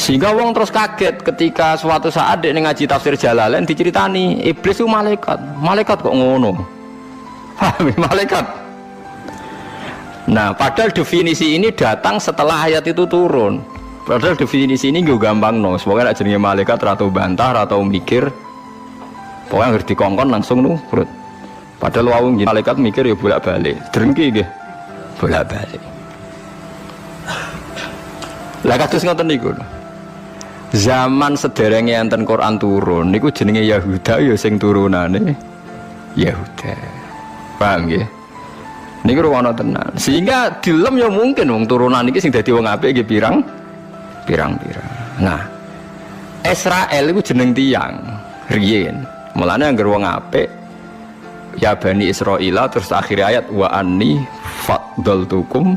Sehingga wong terus kaget ketika suatu saat dek ngaji tafsir Jalalain diceritani iblis itu malaikat. Malaikat kok ngono? Malaikat. Nah, padahal definisi ini datang setelah ayat itu turun. Padahal definisi ini gue gampang no, pokoknya jenenge malaikat atau bantah atau mikir, pokoknya harus dikongkon langsung nurut. Padahal wong malaikat mikir ya bolak balik, drengki gitu, bolak balik. Lah kados ngoten niku. Zaman sederenge enten Quran turun, niku jenenge Yahuda ya sing turunane Yahuda. Paham nggih? Niku ruwono tenan. Sehingga dilem ya mungkin wong turunan iki sing dadi wong apik nggih pirang-pirang. Nah, Israel itu jeneng tiang riyen. Mulane angger wong apik ya Bani Israil terus akhir ayat wa anni faddaltukum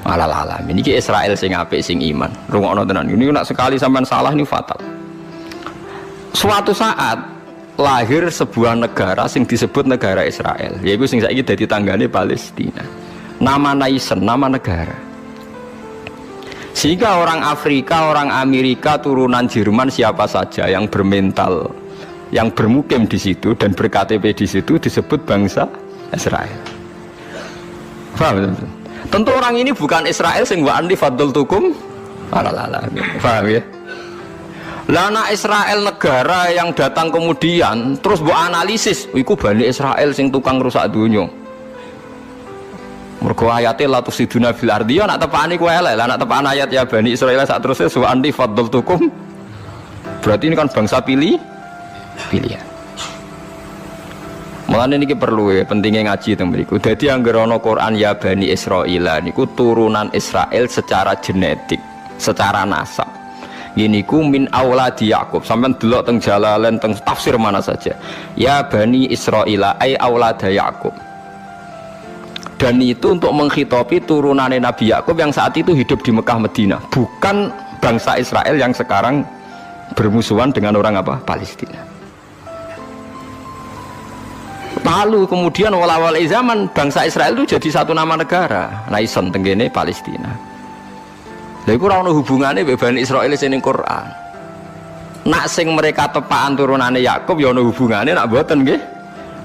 alal alamin. Iki Israel sing apik sing iman. Rungokno tenan. Ini nek sekali sampean salah ini fatal. Suatu saat lahir sebuah negara sing disebut negara Israel. Yaiku sing saiki dadi tanggane Palestina. Nama naisen, nama negara. Sehingga orang Afrika, orang Amerika, turunan Jerman siapa saja yang bermental, yang bermukim di situ dan ber-KTP di situ disebut bangsa Israel. Paham? Tentu orang ini bukan Israel sing wa anni faddaltukum alal alamin. Paham ya? Lana Israel negara yang datang kemudian terus mbok analisis, iku Bani Israel sing tukang rusak dunya. Mergo ayate la tusiduna fil ardi ya nak tepani ku elek lah, nak tepan ayat ya Bani Israil sak terusé wa anni faddaltukum. Berarti ini kan bangsa pilihan. Mulane niki perlu ya pentingnya ngaji teng mriku. Dadi anggere ana Quran ya Bani Israil niku turunan Israel secara genetik, secara nasab. Gini ku min auladi Yakub. Sampeyan delok teng Jalalain teng tafsir mana saja. Ya Bani Israil ai aulada Yakub. Dan itu untuk menghitopi turunannya Nabi Yakub yang saat itu hidup di Mekah Medina, bukan bangsa Israel yang sekarang bermusuhan dengan orang apa? Palestina. Lalu kemudian awal-awal zaman bangsa Israel itu jadi satu nama negara, Naison tenggene Palestina. Lha iku ora ono hubungane mbek Bani Israil sing ning Quran. Nak sing mereka tepaan turunane Yakub ya ono hubungane, nak mboten nggih.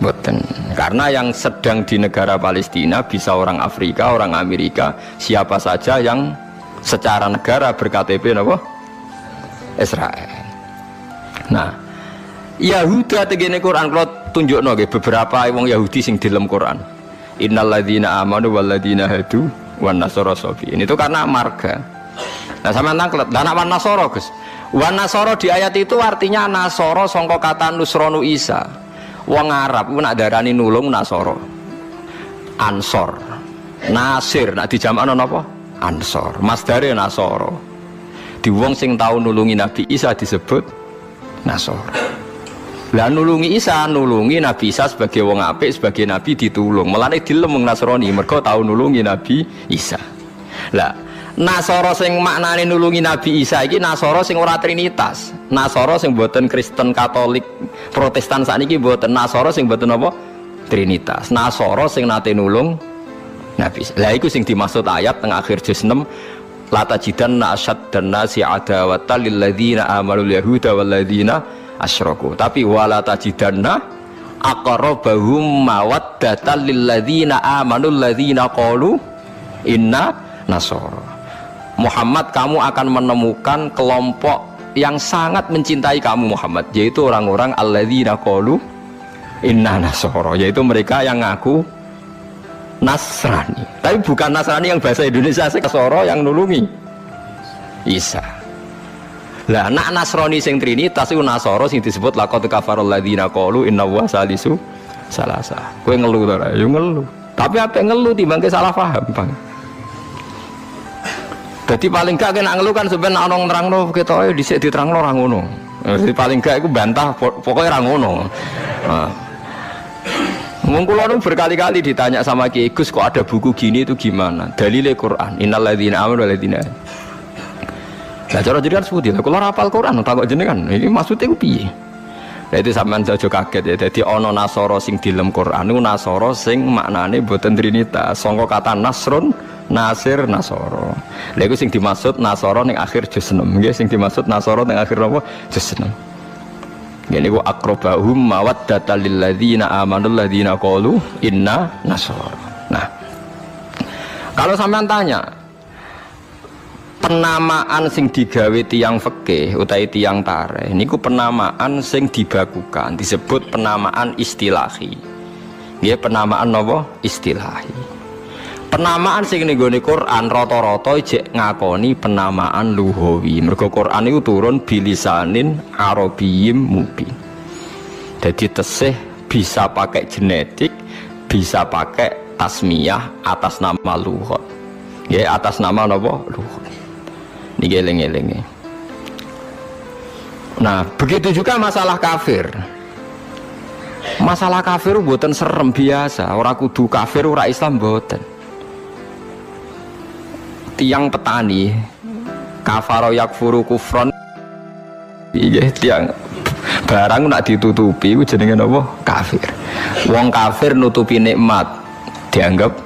Mboten. Karena yang sedang di negara Palestina bisa orang Afrika, orang Amerika, siapa saja yang secara negara berKTP napa? Israel. Nah, Yahuda tegene Quran kalau tunjukno nggih beberapa wong Yahudi sing di dalam Quran. Innalladzina amanu walladzina hadu wan nasara sabiin. Itu karena marga. Nah, sampean tanglet, lah wan nasara, Gus. Wan nasara di ayat itu artinya nasara sangka kata nusronu Isa. Wong Arab ku nak darani nulung nasara. Ansor. Nasir nak dijamakno napa? Ansor. Masdare nasara. Di wong sing tau nulungi Nabi Isa disebut nasara. Lah nulungi Isa, nulungi Nabi Isa sebagai wong apik, sebagai nabi ditulung. Mulane dilem wong Nasrani mergo tau nulungi Nabi Isa. Lah Nasara sing maknane nulungi Nabi Isa iki Nasara sing ora trinitas. Nasara sing boten Kristen Katolik Protestan sakniki boten. Nasara sing boten apa? Trinitas. Nasara sing nate nulung Nabi Isa. Lah iku sing dimaksud ayat teng akhir juz 6 la tajidanna asyaddan nasi adawatan lil ladzina amanu yahuda wal ladzina asyraku. Tapi wala tajidanna aqrabahum mawaddatan lil ladzina amanu alladzina qalu inna nasara. Muhammad, kamu akan menemukan kelompok yang sangat mencintai kamu Muhammad, yaitu orang-orang alladzina qalu inna nasara, yaitu mereka yang ngaku Nasrani. Tapi bukan Nasrani yang bahasa Indonesia, Nasara yang nulungi Isa. Lah nak Nasrani sing trinitas iku Nasara sing disebut laqad kafarul ladzina qalu inna wa salisu salasa. Kowe ngelu to ora? Ya ngelu. Tapi apa ngelu timbangke salah paham, Bang. Jadi paling gak kena ngelu kan sebenarnya orang nerangno ketoke dhisik diterangno ora ngono. Jadi paling gak iku bantah pokoknya ora ngono. Nah. Mengkulon berkali-kali ditanya sama Kiai Gus, kok ada buku gini itu gimana? Dalile Quran. Innalladzina amanu walladzina. Lah cara jenengan seputi lha kula hafal Quran takok jenengan. Iki maksudnya ku piye? Lah itu sampean aja kaget ya. Dadi ana nasara sing dilem Quran niku nasara sing maknane boten trinitas. Sangka kata nasrun, nasir, nasara. Lha iku sing dimaksud nasara ning akhir juz 6. Nggih sing dimaksud nasara ning akhir apa? Juz 6. Ngene ku aqrabahum mawaddatan lil ladzina amanu alladzina qalu inna nasara. Nah, kalau sampean tanya penamaan sing digawe tiyang fikih utawi tiyang tarikh niku penamaan sing dibakukan disebut penamaan istilahi. Nggih penamaan napa? Istilahi. Penamaan sing ning gone Quran rata-rata jek ngakoni penamaan lughawi. Mergo Quran niku turun bilisanin arabiyyim mubin. Jadi tesih bisa pakai genetik, bisa pakai tasmiyah atas nama lughat. Nggih atas nama napa? Lughat. Niki eling-elinge. Nah, begitu juga masalah kafir. Masalah kafir mboten serem biasa, ora kudu kafir ora Islam mboten. Tiang petani kafaro yakfuru kufron iya tiang barang nak ditutupi itu jenenge apa? Kafir. Wong kafir nutupi nikmat dianggap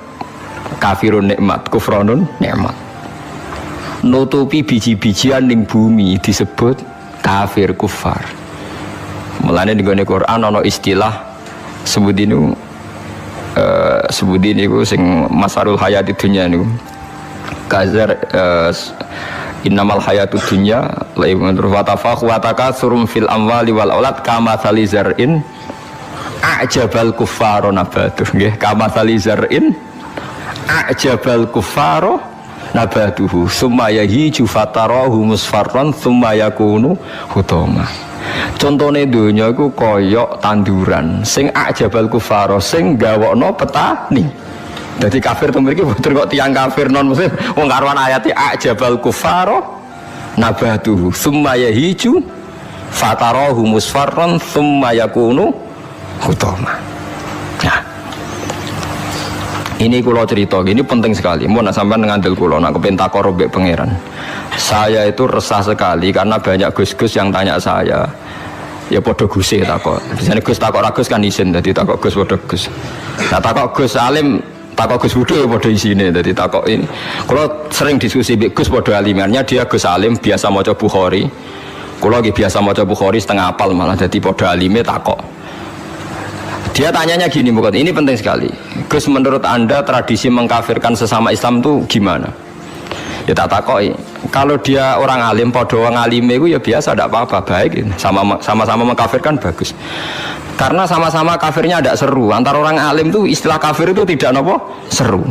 kafirun nikmat, kufronun nikmat. Nutupi biji-bijian ning bumi disebut kafir kufar. Mulane di Quran ana istilah sebudinu sebudin iku sing masarul hayati dunya niku. Kazar innamal hayatud dunya laibun wa tafakhurum fil amwali wal aulad kama salizar'in a'jabal kuffaro nabatuh nggih kama salizar'in a'jabal kuffaro nabatuhu summa yahiju fatarahu musfarran summa yakunu hutama. Contone donya iku koyok tanduran sing a'jabal kuffaro sing gawokno petani. Jadi kafir itu memiliki betul kok tiang kafir non muslim. Wong karuan ayatnya a'jabal kufaro nabatuhu summa yahiju fatarahu musfarran summa yakunu hutama. Nah, Ini kulo cerita, ini penting sekali. Mau nak sampean ngandel kulo, nak kepen takor mbek pangeran. Saya itu resah sekali karena banyak gus-gus yang tanya saya. Ya podo guse takor. Biasanya gus takor agus kan isin, jadi takor gus podo gus. Nah takor gus alim, takor gus budo ya podo isine, jadi takor ini. Kulo sering diskusi mbek gus podo alimannya, dia gus alim biasa maca Bukhari. Kulo lagi biasa maca Bukhari setengah apal malah, jadi podo alime takor. Dia tanyanya gini, bukan ini penting sekali. Gus, menurut Anda tradisi mengkafirkan sesama Islam itu gimana? Ya tak takoi. Kalau dia orang alim, podo orang alime itu ya biasa, tidak apa-apa, baik. Sama-sama mengkafirkan bagus. Karena sama-sama kafirnya tidak seru. Antara orang alim itu istilah kafir itu tidak nopo seru.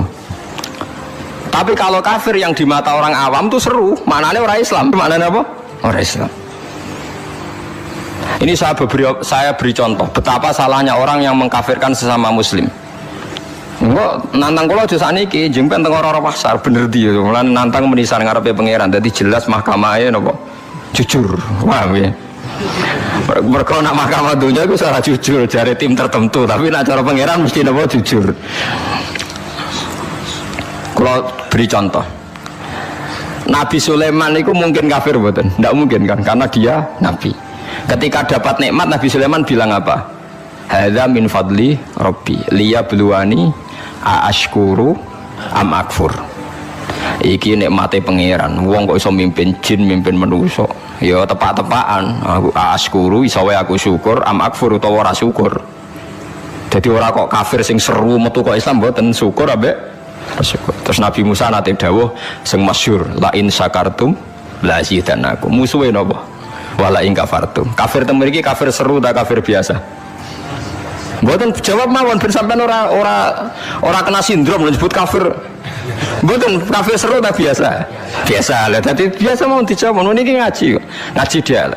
Tapi kalau kafir yang di mata orang awam itu seru. Maknanya orang Islam, maknanya apa? Orang Islam. Ini saya beri contoh betapa salahnya orang yang mengkafirkan sesama muslim. Enggak nantang kula aja sakniki jempen teng ora pasar bener dia. Mulan nantang menisan ngarepe pangeran. Dadi jelas mahkamahe napa jujur. Paham ya? Mergo nak mahkamah dunya iku salah jujur jare tim tertentu, tapi nak cara pangeran mesti napa jujur. Kula beri contoh. Nabi Sulaiman itu mungkin kafir mboten? Tidak mungkin kan karena dia nabi. Ketika dapat nikmat Nabi Sulaiman bilang apa? Hadza min fadli Rabbi liyabluwani aashkuru am akfur. Iki nikmate pangeran. Wong kok iso mimpin jin, mimpin manusa. Ya tepak-tepakan. Aashkuru iso wae aku syukur, am akfur utawa ora syukur. Jadi ora kok kafir sing seru metu kok Islam mboten syukur ambek syukur. Terus Nabi Musa nate dawuh sing masyhur la in syakartum la zidanakum. Musuhe napa? Wala ing kafartum. Kafir teng mriki kafir seru ta kafir biasa? Mboten jawab mawon ben sampean ora kena sindrom nyebut kafir. Mboten kafir seru ta biasa? Biasa. Lah dadi biasa mau dijawab niki ngaji. Ngaji dia.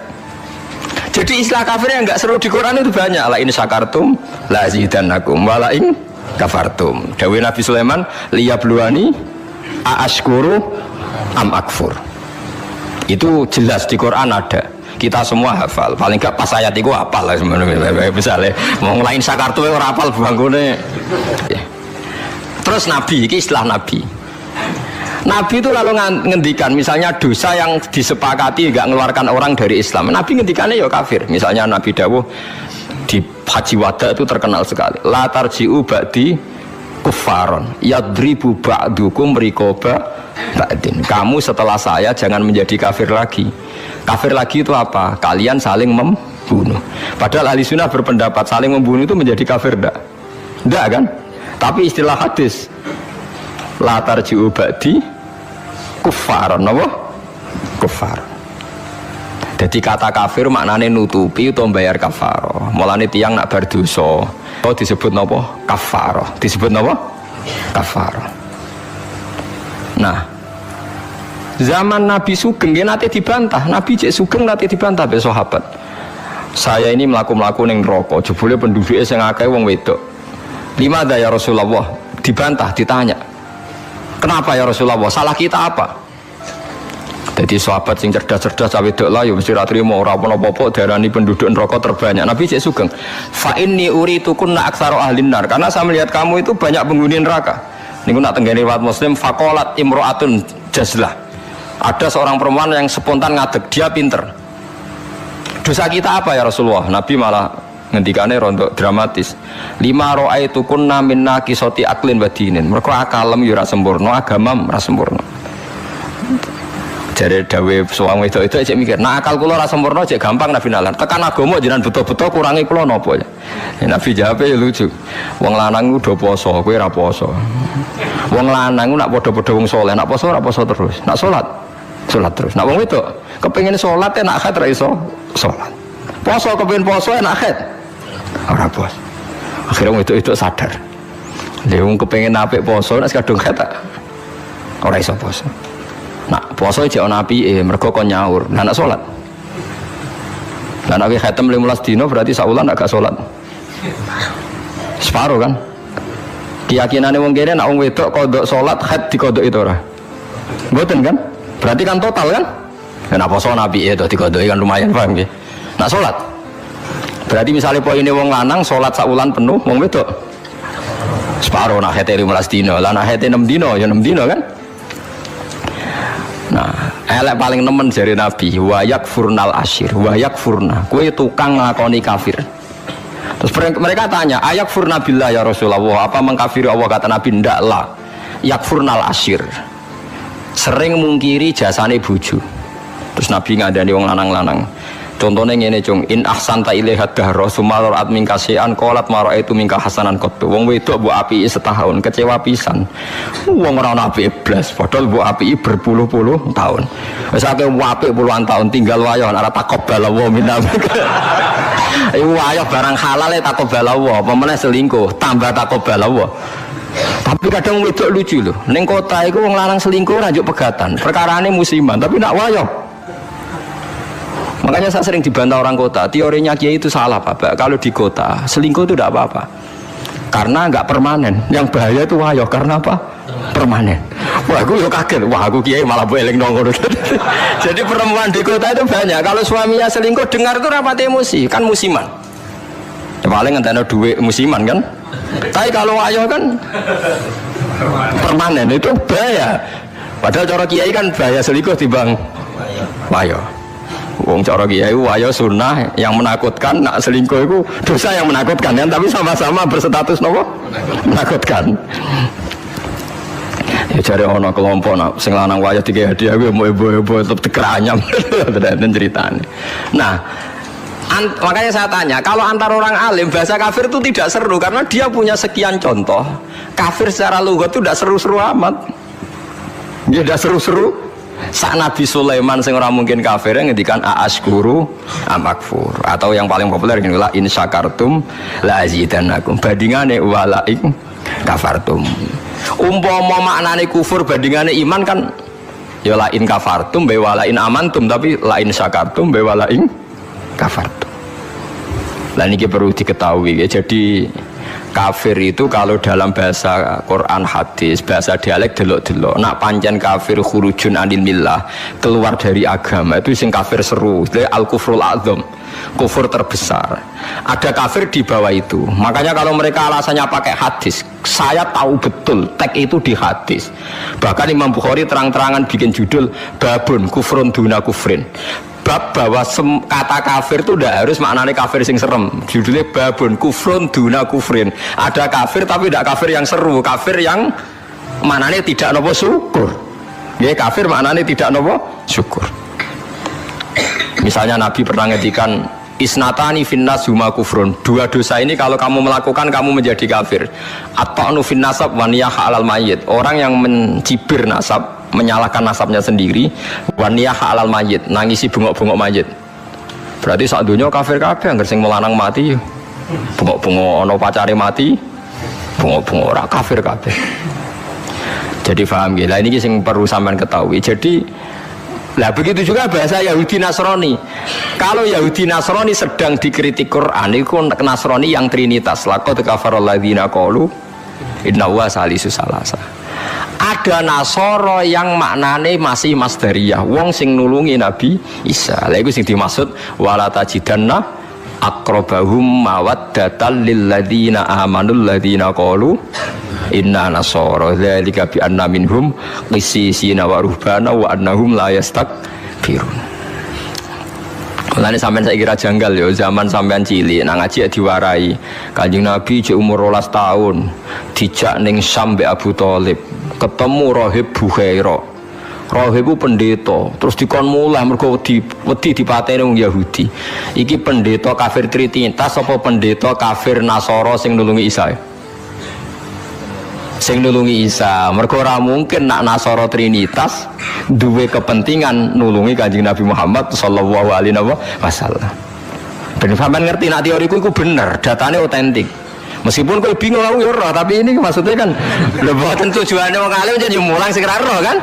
Jadi istilah kafir yang enggak seru di Quran itu banyak. La in syakartum la zidanakum wala ing kafartum. Dawuh Nabi Sulaiman liyabluwani aashkuru am akfur. Itu jelas di Quran ada. Kita semua hafal, paling enggak pas ayat itu hafal lah sebenarnya. Misalnya mau ngelain sakartu orang hafal bangunnya. Terus Nabi, ini istilah Nabi. Nabi itu lalu ngendikan, misalnya dosa yang disepakati enggak mengeluarkan orang dari Islam. Nabi ngendikannya ya kafir. Misalnya Nabi dawuh di Haji Wada itu terkenal sekali. La tarji'u ba'di kuffaron yadribu ba'dukum riqaba ba'din. Kamu setelah saya jangan menjadi kafir lagi. Kafir lagi itu apa? Kalian saling membunuh. Padahal ahli sunnah berpendapat saling membunuh itu menjadi kafir enggak? Enggak kan? Tapi istilah hadis la tarji'u ba'di kuffaron, apa? Kuffar. Jadi kata kafir maknanya nutupi atau bayar kafaroh. Mulane tiang nak berdosa disebut napa? Kafaroh. Disebut napa? Kafaroh. Nah, zaman Nabi Sugeng nanti dibantah. Nabi cek Sugeng nanti dibantah be sahabat. Saya ini melaku ning neraka, jebule penduduknya sing akeh wong wedok. Limada ya Rasulullah? Dibantah, ditanya. Kenapa ya Rasulullah? Salah kita apa? Jadi sahabat sing cerdas-cerdas cawe wedok lah ya mesti ra trimo ora apa-apa darani penduduk neraka terbanyak. Nabi cek Sugeng. Fa inni uritukunna aktsaru ahlin nar. Karena saya melihat kamu itu banyak penghuni neraka. Niku nak tenggene riwayat Muslim faqalat imra'atun jazlah. Ada seorang perempuan yang spontan ngadeg, dia pinter. Dosa kita apa ya Rasulullah? Nabi malah ngendikane rontok dramatis. Lima ra'aitukunna min naqisati aqlin wa dinin. Mergo akalem yo ora sempurna, agamam ora sempurna. Jare dawe suwang wedok itu cek mikir, nah akal kula ora sempurna cek gampang Nabi nalar. Tekan agama jenengan betul-betul kurangi kula napa ya? Nabi jawab ya lucu. Wong lanang ku do poso, kowe ora poso. Wong lanang ku nak padha-padha wong saleh, nak poso ora poso terus. Nak salat terus. Nak wong wedok kepengin salat enak haid ra iso salat. Poso kepengin poso enak haid. Ora pos. Akhirnya wong wedok sadar. Lha wong kepengin apik poso nek kadung haid ora iso poso. Nah, puasa jek ana apike, mergo kon nyaur. Lah nek salat. Lah nek khatam 15 dino berarti sak wulan gak salat. Separo kan? Keyakinane wong kene nek wong wedok kodok salat haid dikodok itu ora. Mboten kan? Berarti kan total kan? Nek puasa apike to dikodoki kan lumayan paham nggih. Nek salat. Berarti misalnya poine wong lanang salat sak wulan penuh, wong wedok Separuh nak hete 15 dino, lah nak hete 6 dino ya 6 dino kan. Nah, elek paling nemen jari Nabi, wayak furnal asyir, wayak furna, kue tukang ngakoni kafir. Terus mereka tanya, ayak furna billah ya Rasulullah, apa mengkafiri Allah? Kata Nabi, ndak lah, yak furnal asyir, sering mungkiri jasane bojo. Terus Nabi ngadani wong lanang-lanang. Contohnya ngene cung, in ahsanta ilaiha dahra sumalor admin kasihan kolat maro itu mingka hasanan kotu. Wong wedok bu api setahun kecewa pisan. Wong ora ana api blas, padahal bu api berpuluh-puluh tahun. Wis akeh apik puluhan tahun tinggal wayo ora taqabbal wa minna. Iku wayo barang halal taqabbal wa, apa meneh selingkuh tambah taqabbal wa. Tapi kadang wedok lucu loh. Ning kota iku wong lanang selingkuh ora njuk pegatan. Perkarane musiman, tapi nak wayo. Makanya saya sering dibantah orang kota, teorinya Kiai itu salah Pak. Kalau di kota, selingkuh itu tidak apa-apa. Karena nggak permanen. Yang bahaya itu wayo, karena apa? Permanen. Wah, aku kaget. Wah, aku Kiai malah boleh nongol. Jadi perempuan di kota itu banyak. Kalau suaminya selingkuh, dengar itu rapat emosi, kan musiman. Ya, paling ngenteni duit musiman kan. Tapi kalau wayo kan permanen, itu bahaya. Padahal cara Kiai kan bahaya selingkuh dibang wayo. Wong cara kiai wayo sunnah yang menakutkan, nak selingkuh itu dosa yang menakutkan kan, tapi sama-sama berstatus nopo menakutkan. Ya cari ono kelompok nak sing lanang wayo tiga hadiah gue mau ibu-ibu tetap dikeranyam dan ceritanya. Nah, makanya saya tanya, kalau antar orang alim bahasa kafir itu tidak seru karena dia punya sekian contoh. Kafir secara lughat itu tidak seru-seru amat. Dia tidak seru-seru. Saat Nabi Sulaiman sing ora mungkin kafir ngendikan aaskuru amakfur, atau yang paling populer ini la in syakartum la azidannakum, bandingane wala in kafartum. Umpama maknane kufur bandingane iman kan ya la in kafartum be wala in amantum, tapi la in syakartum be wala in kafartum. Lah niki perlu diketahui ya. Jadi kafir itu kalau dalam bahasa Quran hadis, bahasa dialek delok-delok. Nak pancen kafir khurujun anil millah, keluar dari agama, itu sing kafir seru. Itu al-kufrul a'dzam, kufur terbesar. Ada kafir di bawah itu. Makanya kalau mereka alasannya pakai hadis, saya tahu betul teks itu di hadis. Bahkan Imam Bukhari terang-terangan bikin judul babun kufrun duna kufrin. Bab bahwa kata kafir itu tidak harus maknanya kafir sing serem. Judulnya babun kufrun duna kufrin. Ada kafir tapi tidak kafir yang seru, kafir yang maknanya tidak nopo syukur. Ya, kafir maknanya tidak nopo syukur. Misalnya Nabi pernah ngedikan isnatani finnas huma kufrun. Dua dosa ini kalau kamu melakukan kamu menjadi kafir. At-ta'nu fin nasab wa niyah alal mayyit. Orang yang mencibir nasab, menyalahkan nasabnya sendiri, waniyah halal mayit, nangisi bengok-bengok mayit. Berarti saat dunia kafir kabeh, angger sing melanang mati, bengok-bengok ono pacare mati, bengok-bengok ora kafir kabeh. Jadi paham ya? Lah ini sing perlu sampean ketahui. Jadi lah begitu juga bahasa Yahudi Nasrani. Kalau Yahudi Nasrani sedang dikritik Quran, itu Nasrani yang trinitas. Laqad kafarul ladzina qalu inna huwa salisu salasa. Ada Nasoro yang maknane masih masdariyah, wong sing nulungi Nabi Isa. Lha iku sing dimaksud wala tajidanna aqrabahum mawaddatan lil ladzina amanul ladzina qalu inna nasara dzalika bi anna minhum qissisina wa ruhbana wa annahum la yastakbirun. Mulane sampean saya kira janggal ya, zaman sampean cilik nang ngaji ya diwarai. Kanjeng Nabi cek umur 12 tahun, dijak ning Syam mbek Abu Thalib, ketemu Rahib Bukhaira. Rahib ku pendeta, terus dikon mulah mergo wedi dipateni wong Yahudi. Iki pendeta kafir trinitas apa pendeta kafir Nasara sing nulungi Isa? Sing nulungi Isa. Mergo ora mungkin nak Nasara trinitas duwe kepentingan nulungi Kanjeng Nabi Muhammad sallallahu alaihi wasallam. Ben sampean ngerti nak teoriku iku bener, datane otentik. Meskipun kowe bingung aku ya roh, tapi ini maksudnya kan lho boten tujuane wong alim jadi mulang sing ra roh kan.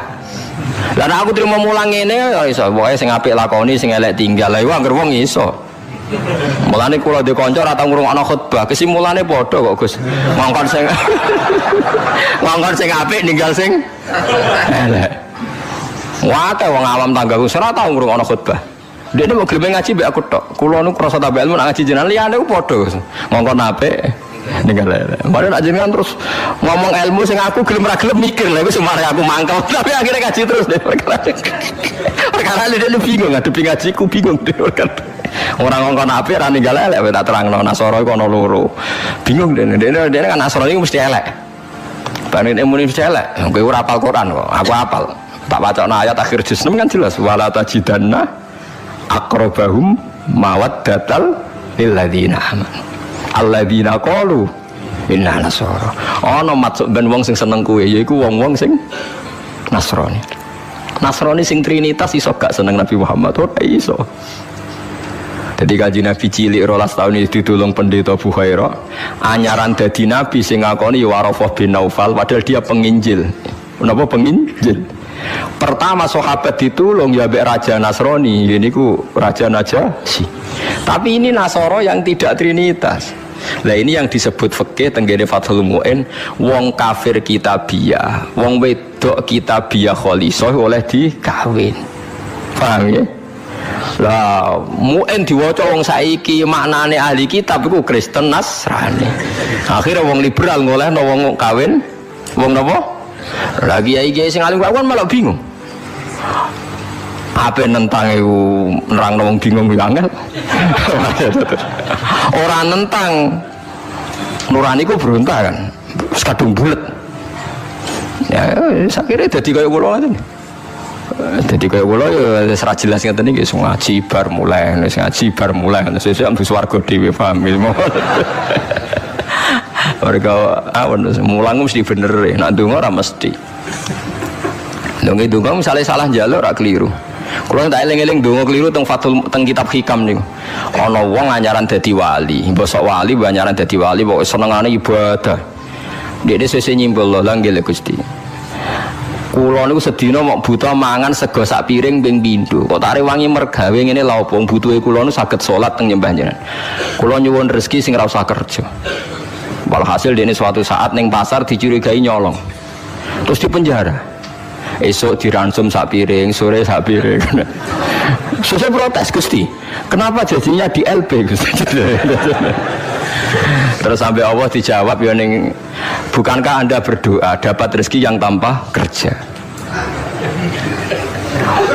Lah nek aku trimo mulang ngene ya iso, pokoke sing apik lakoni, sing elek tinggal. Lah iku anggere wong iso. Mulane kula dhe kanca ora tau ngrungokno khutbah, kesimulane padha kok Gus. Ngongkon sing ngongkon sing apik ninggal sing elek. Wae wong awam tanggaku ora tau ngrungokno khutbah. Dekne mau gelem ngaji mbek aku tok. Kula nu krasa tambah ilmu nak ngaji jenengan liyane ku padha. Ngongkon apik Ninggal elek. Mari nak jenengan terus ngomong ilmu sing aku gelem ra gelem mikir lha wis mari aku mangkel. Tapi akhirnya ngaji terus deh. Perkara dia bingung ngadepi ngajiku bingung deh. Orang ngongkon apik ra ninggal elek tak terangno Nasara iku ana loro. Bingung dene kan Nasara iku mesti elek. Bane muni mesti elek. Kowe ora hafal Quran kok. Aku hafal. Tak wacana ayat akhir juz 6 kan jelas wala tajidanna aqrabahum mawaddatal lil ladzina amanu. Alladzina qalu inna nasara. Ana maksud ben wong sing seneng kowe yaiku wong-wong sing Nasrani. Nasrani sing trinitas iso gak seneng Nabi Muhammad ora iso. Jadi kaji Nabi cilik 12 tahun itu ditulung pendeta Bukhairah. Anyaran dadi Nabi sing ngakoni Warafah bin Naufal padahal dia penginjil. Kenapa penginjil? Pertama sahabat ditulung ya mbek Raja Nasrani, ini ku Raja Najasyi. Tapi ini Nasara yang tidak trinitas. Lah ini yang disebut fikih tenggene Fathul Mu'in, wong kafir kitabiyah, wong wedok kitabiyah khalisah oleh dikawin. Paham ya? Lah Mu'in diwaca wong saiki maknane ahli kitab iku Kristen Nasrani. Akhirnya wong liberal ngolehno wong kawin wong napa? Lagi kiai sing alim kawan malah bingung. Apa nentang iku nerangno wong bingung yo angel. Ora nentang nurani ku berontak kan. Wis kadung bulet. Ya sakire dadi kaya kula ngoten. Dadi kaya kula ya wis ra jelas ngeten iki ngaji bar mulai, ngaji bar mulai sesuk ambu swarga dhewe paham. Mereka awan mulang mesti bener ya, nak donga ora mesti. Donga donga misalnya salah njaluk ora keliru. Kalau tak eling-eling donga keliru teng Fathul teng kitab Hikam niku. Ana wong anyaran dadi wali, bosok wali anyaran dadi wali pokoke senengane ibadah. Dekne sesuk nyimbol lho nggih Gusti. Kula niku sedina mok buta mangan sego sak piring ping pindho. Kok tak rewangi mergawe ngene lha opo butuhe kula niku saged salat teng nyembah jenengan. Kula nyuwun rezeki sing ora usah kerja. Walhasil dia ini suatu saat neng pasar dicurigai nyolong, terus di penjara. Esok diransum sak piring, sore sak piring. Saya protes Gusti, kenapa jadinya di LP Gusti? Terus sampai Allah dijawab ya neng, bukankah anda berdoa dapat rezeki yang tanpa kerja?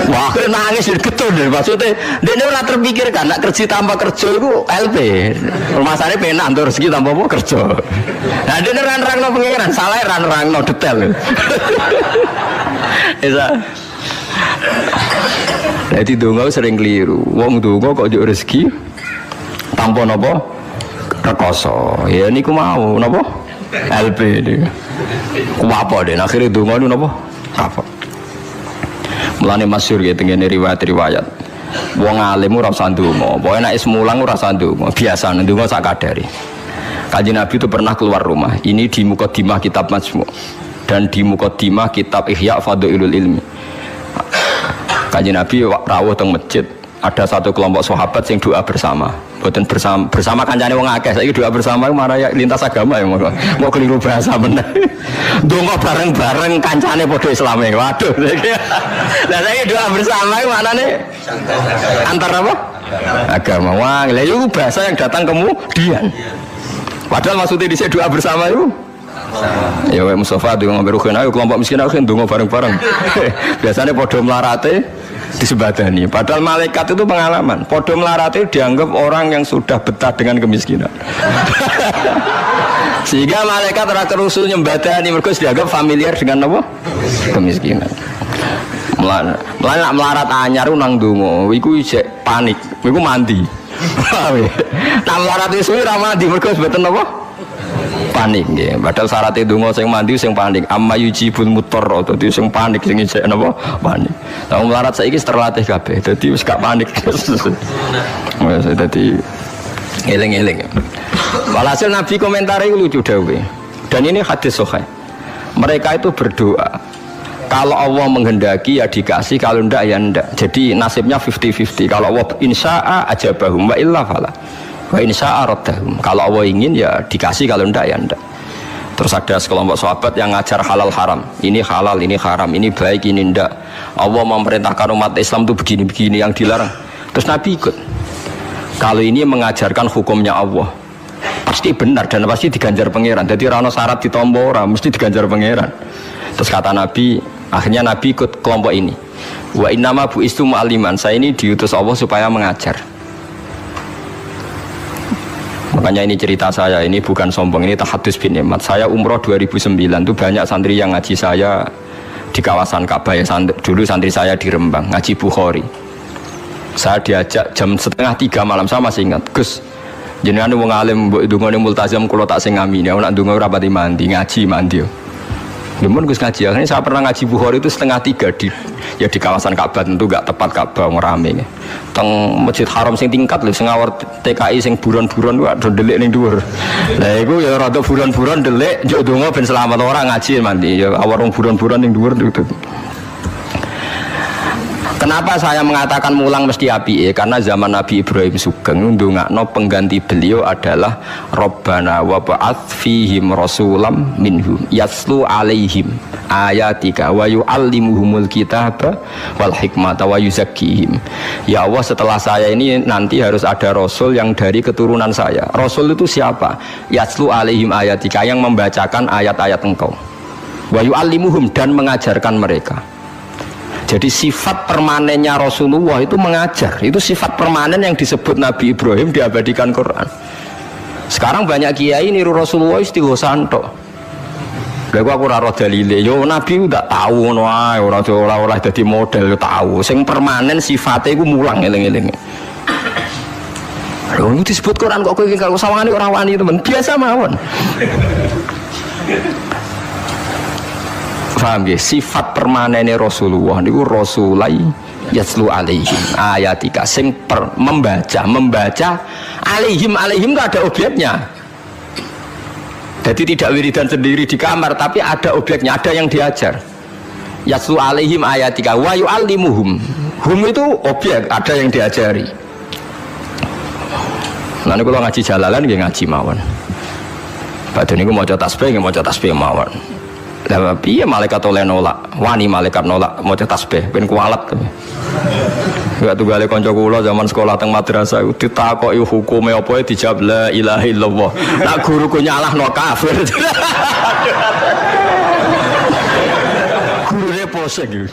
Wah, nangis getun deh maksudnya. Dia ora terpikirkan nak kerja tanpa kerja itu LP. Masalahnya penak untuk rezeki tanpa apa kerja. Nah, dia nerang-nerangno pengiran, salah nerang-nerangno detail. Isa. Jadi donga sering keliru. Wong donga kok njuk rezeki tanpa napa? Rekoso. Ya niku mau napa? LP niku. Ku apa den akhire donga niku napa? Apa? Mulane masyhur ya tengene riwayat-riwayat. Wong alim ora usah ndonga, pokoke nek is mulang ora usah ndonga, biasa ndonga sak kadare. Kanjeng Nabi itu pernah keluar rumah. Ini di Muqaddimah kitab Majmu' dan di Muqaddimah kitab Ihya Fadhailul Ilmi. Kanjeng Nabi rawuh teng masjid, ada satu kelompok sahabat yang doa bersama. Boten bersama kancane wong akeh. Saiki doa bersama maraya lintas agama ya mau keliru bahasa bener. Donga bareng-bareng kancane padha Islame. Waduh. Lah saiki doa bersama iki maknane antar apa? Agama. Wah, lha itu bahasa yang datang kemudian. Padahal maksudnya dhisik doa bersama itu ya wae Mustafa donga berugen ayo kelompok miskin aku donga bareng-bareng. Biasanya padha melarate disebadani. Padahal malaikat itu pengalaman. Padha melarate dianggap orang yang sudah betah dengan kemiskinan. Sehingga malaikat ora kerusul nyembadani mergo dianggap familiar dengan apa? Kemiskinan. Melarat anyar nang donga iku isih panik. Iku mandi. Nang melarat isu ora mandi mergo mboten apa? Panik nggih. Padahal syarat donga sing mandi sing panik. Amma yujibul mutarra dadi sing panik sing isih napa? Panik. Lah melarat saiki terlatih kabeh. Dadi wis gak panik. Wes dadi eling-eling. Walhasil Nabi komentar itu lucu dawuhe. Dan ini hadis sahih. Mereka itu berdoa. Kalau Allah menghendaki ya dikasih, kalau ndak ya ndak. Jadi nasibnya 50-50. Kalau Allah insya'a ajabahum wa illa fala. Wa insya'a raddahum. Kalau Allah ingin ya dikasih, kalau ndak ya ndak. Terus ada sekelompok sahabat yang ngajar halal haram. Ini halal, ini haram, ini baik, ini ndak. Allah memerintahkan umat Islam itu begini-begini yang dilarang. Terus Nabi ikut. Kalau ini mengajarkan hukumnya Allah. pasti benar dan pasti diganjar pangeran. Jadi ora ono syarat ditampa ora, mesti diganjar pangeran. Terus kata Nabi, akhirnya Nabi ikut kelompok ini. Wa innama bu'istu mu'alliman. Saya ini diutus Allah supaya mengajar. Makanya ini cerita saya, ini bukan sombong, ini tahadus bin nikmat. Saya umroh 2009 itu banyak santri yang ngaji saya di kawasan Ka'bah ya, dulu santri saya di Rembang ngaji Bukhari. Saya diajak jam 2:30 malam, saya masih ingat, Gus jenengan wong alim mbok ndongane multazam kula tak sing ngami ya, nek ndonga ora pati mandi, ngaji mandi. Namun Gus ngaji, akhirnya saya pernah ngaji Bukhari itu 2:30 di kawasan Ka'bah, tentu gak tepat Ka'bah ngerame. Teng Masjid Haram sing tingkat lho, sing ngawur TKI sing buron-buron wae delik ning dhuwur. Lah iku ya rada buron-buron delik njuk donga ben selamat ora ngaji mandi. Ya awar wong buron-buron ning dhuwur itu. Kenapa saya mengatakan mulang mesti api? Karena zaman Nabi Ibrahim Sugeng ndongakno pengganti beliau adalah Rabbana wa ba'ats fihim rasulam minhum yaslu alaihim ayatika wa yu'allimuhumul kitaba wal hikmata wa yuzakkihim. Ya Allah, setelah saya ini nanti harus ada rasul yang dari keturunan saya. Rasul itu siapa? Yaslu alaihim ayatika, yang membacakan ayat-ayat engkau. Wa yu'allimuhum, dan mengajarkan mereka. Jadi sifat permanennya Rasulullah itu mengajar. Itu sifat permanen yang disebut Nabi Ibrahim diabadikan Quran. Sekarang banyak kiai niru Rasulullah istighosan tok. Lha aku ora roh dalile. Yo Nabi udah tahu ngono ae, ora dadi model tahu. Sing permanen sifatnya iku mulang eling-eling. Lho itu disebut Quran kok kowe kalau sawangane ora wani temen. Biasa mawon. Paham ya? Sifat permanennya Rasulullah niku rasulai yaslu alaihim ayatika, sing membaca alaihim itu ada objeknya. Jadi tidak wiridan sendiri di kamar, tapi ada objeknya, ada yang diajar. Yaslu alaihim ayatika wa yu'allimuhum. Hum itu objek, ada yang diajari. Nah niku kalau ngaji jalalan nggih ngaji mawon. Padahal niku maca tasbih mawon. Lah piye malaikat oleh nolak, wani malaikat nolak maca tasbih ben kualat. Enggak tunggale kanca kula zaman sekolah teng madrasah ditakoki hukume apa dijawab la ilaha illallah. Nak guruku nyalahno kafir. Gurune posek iki.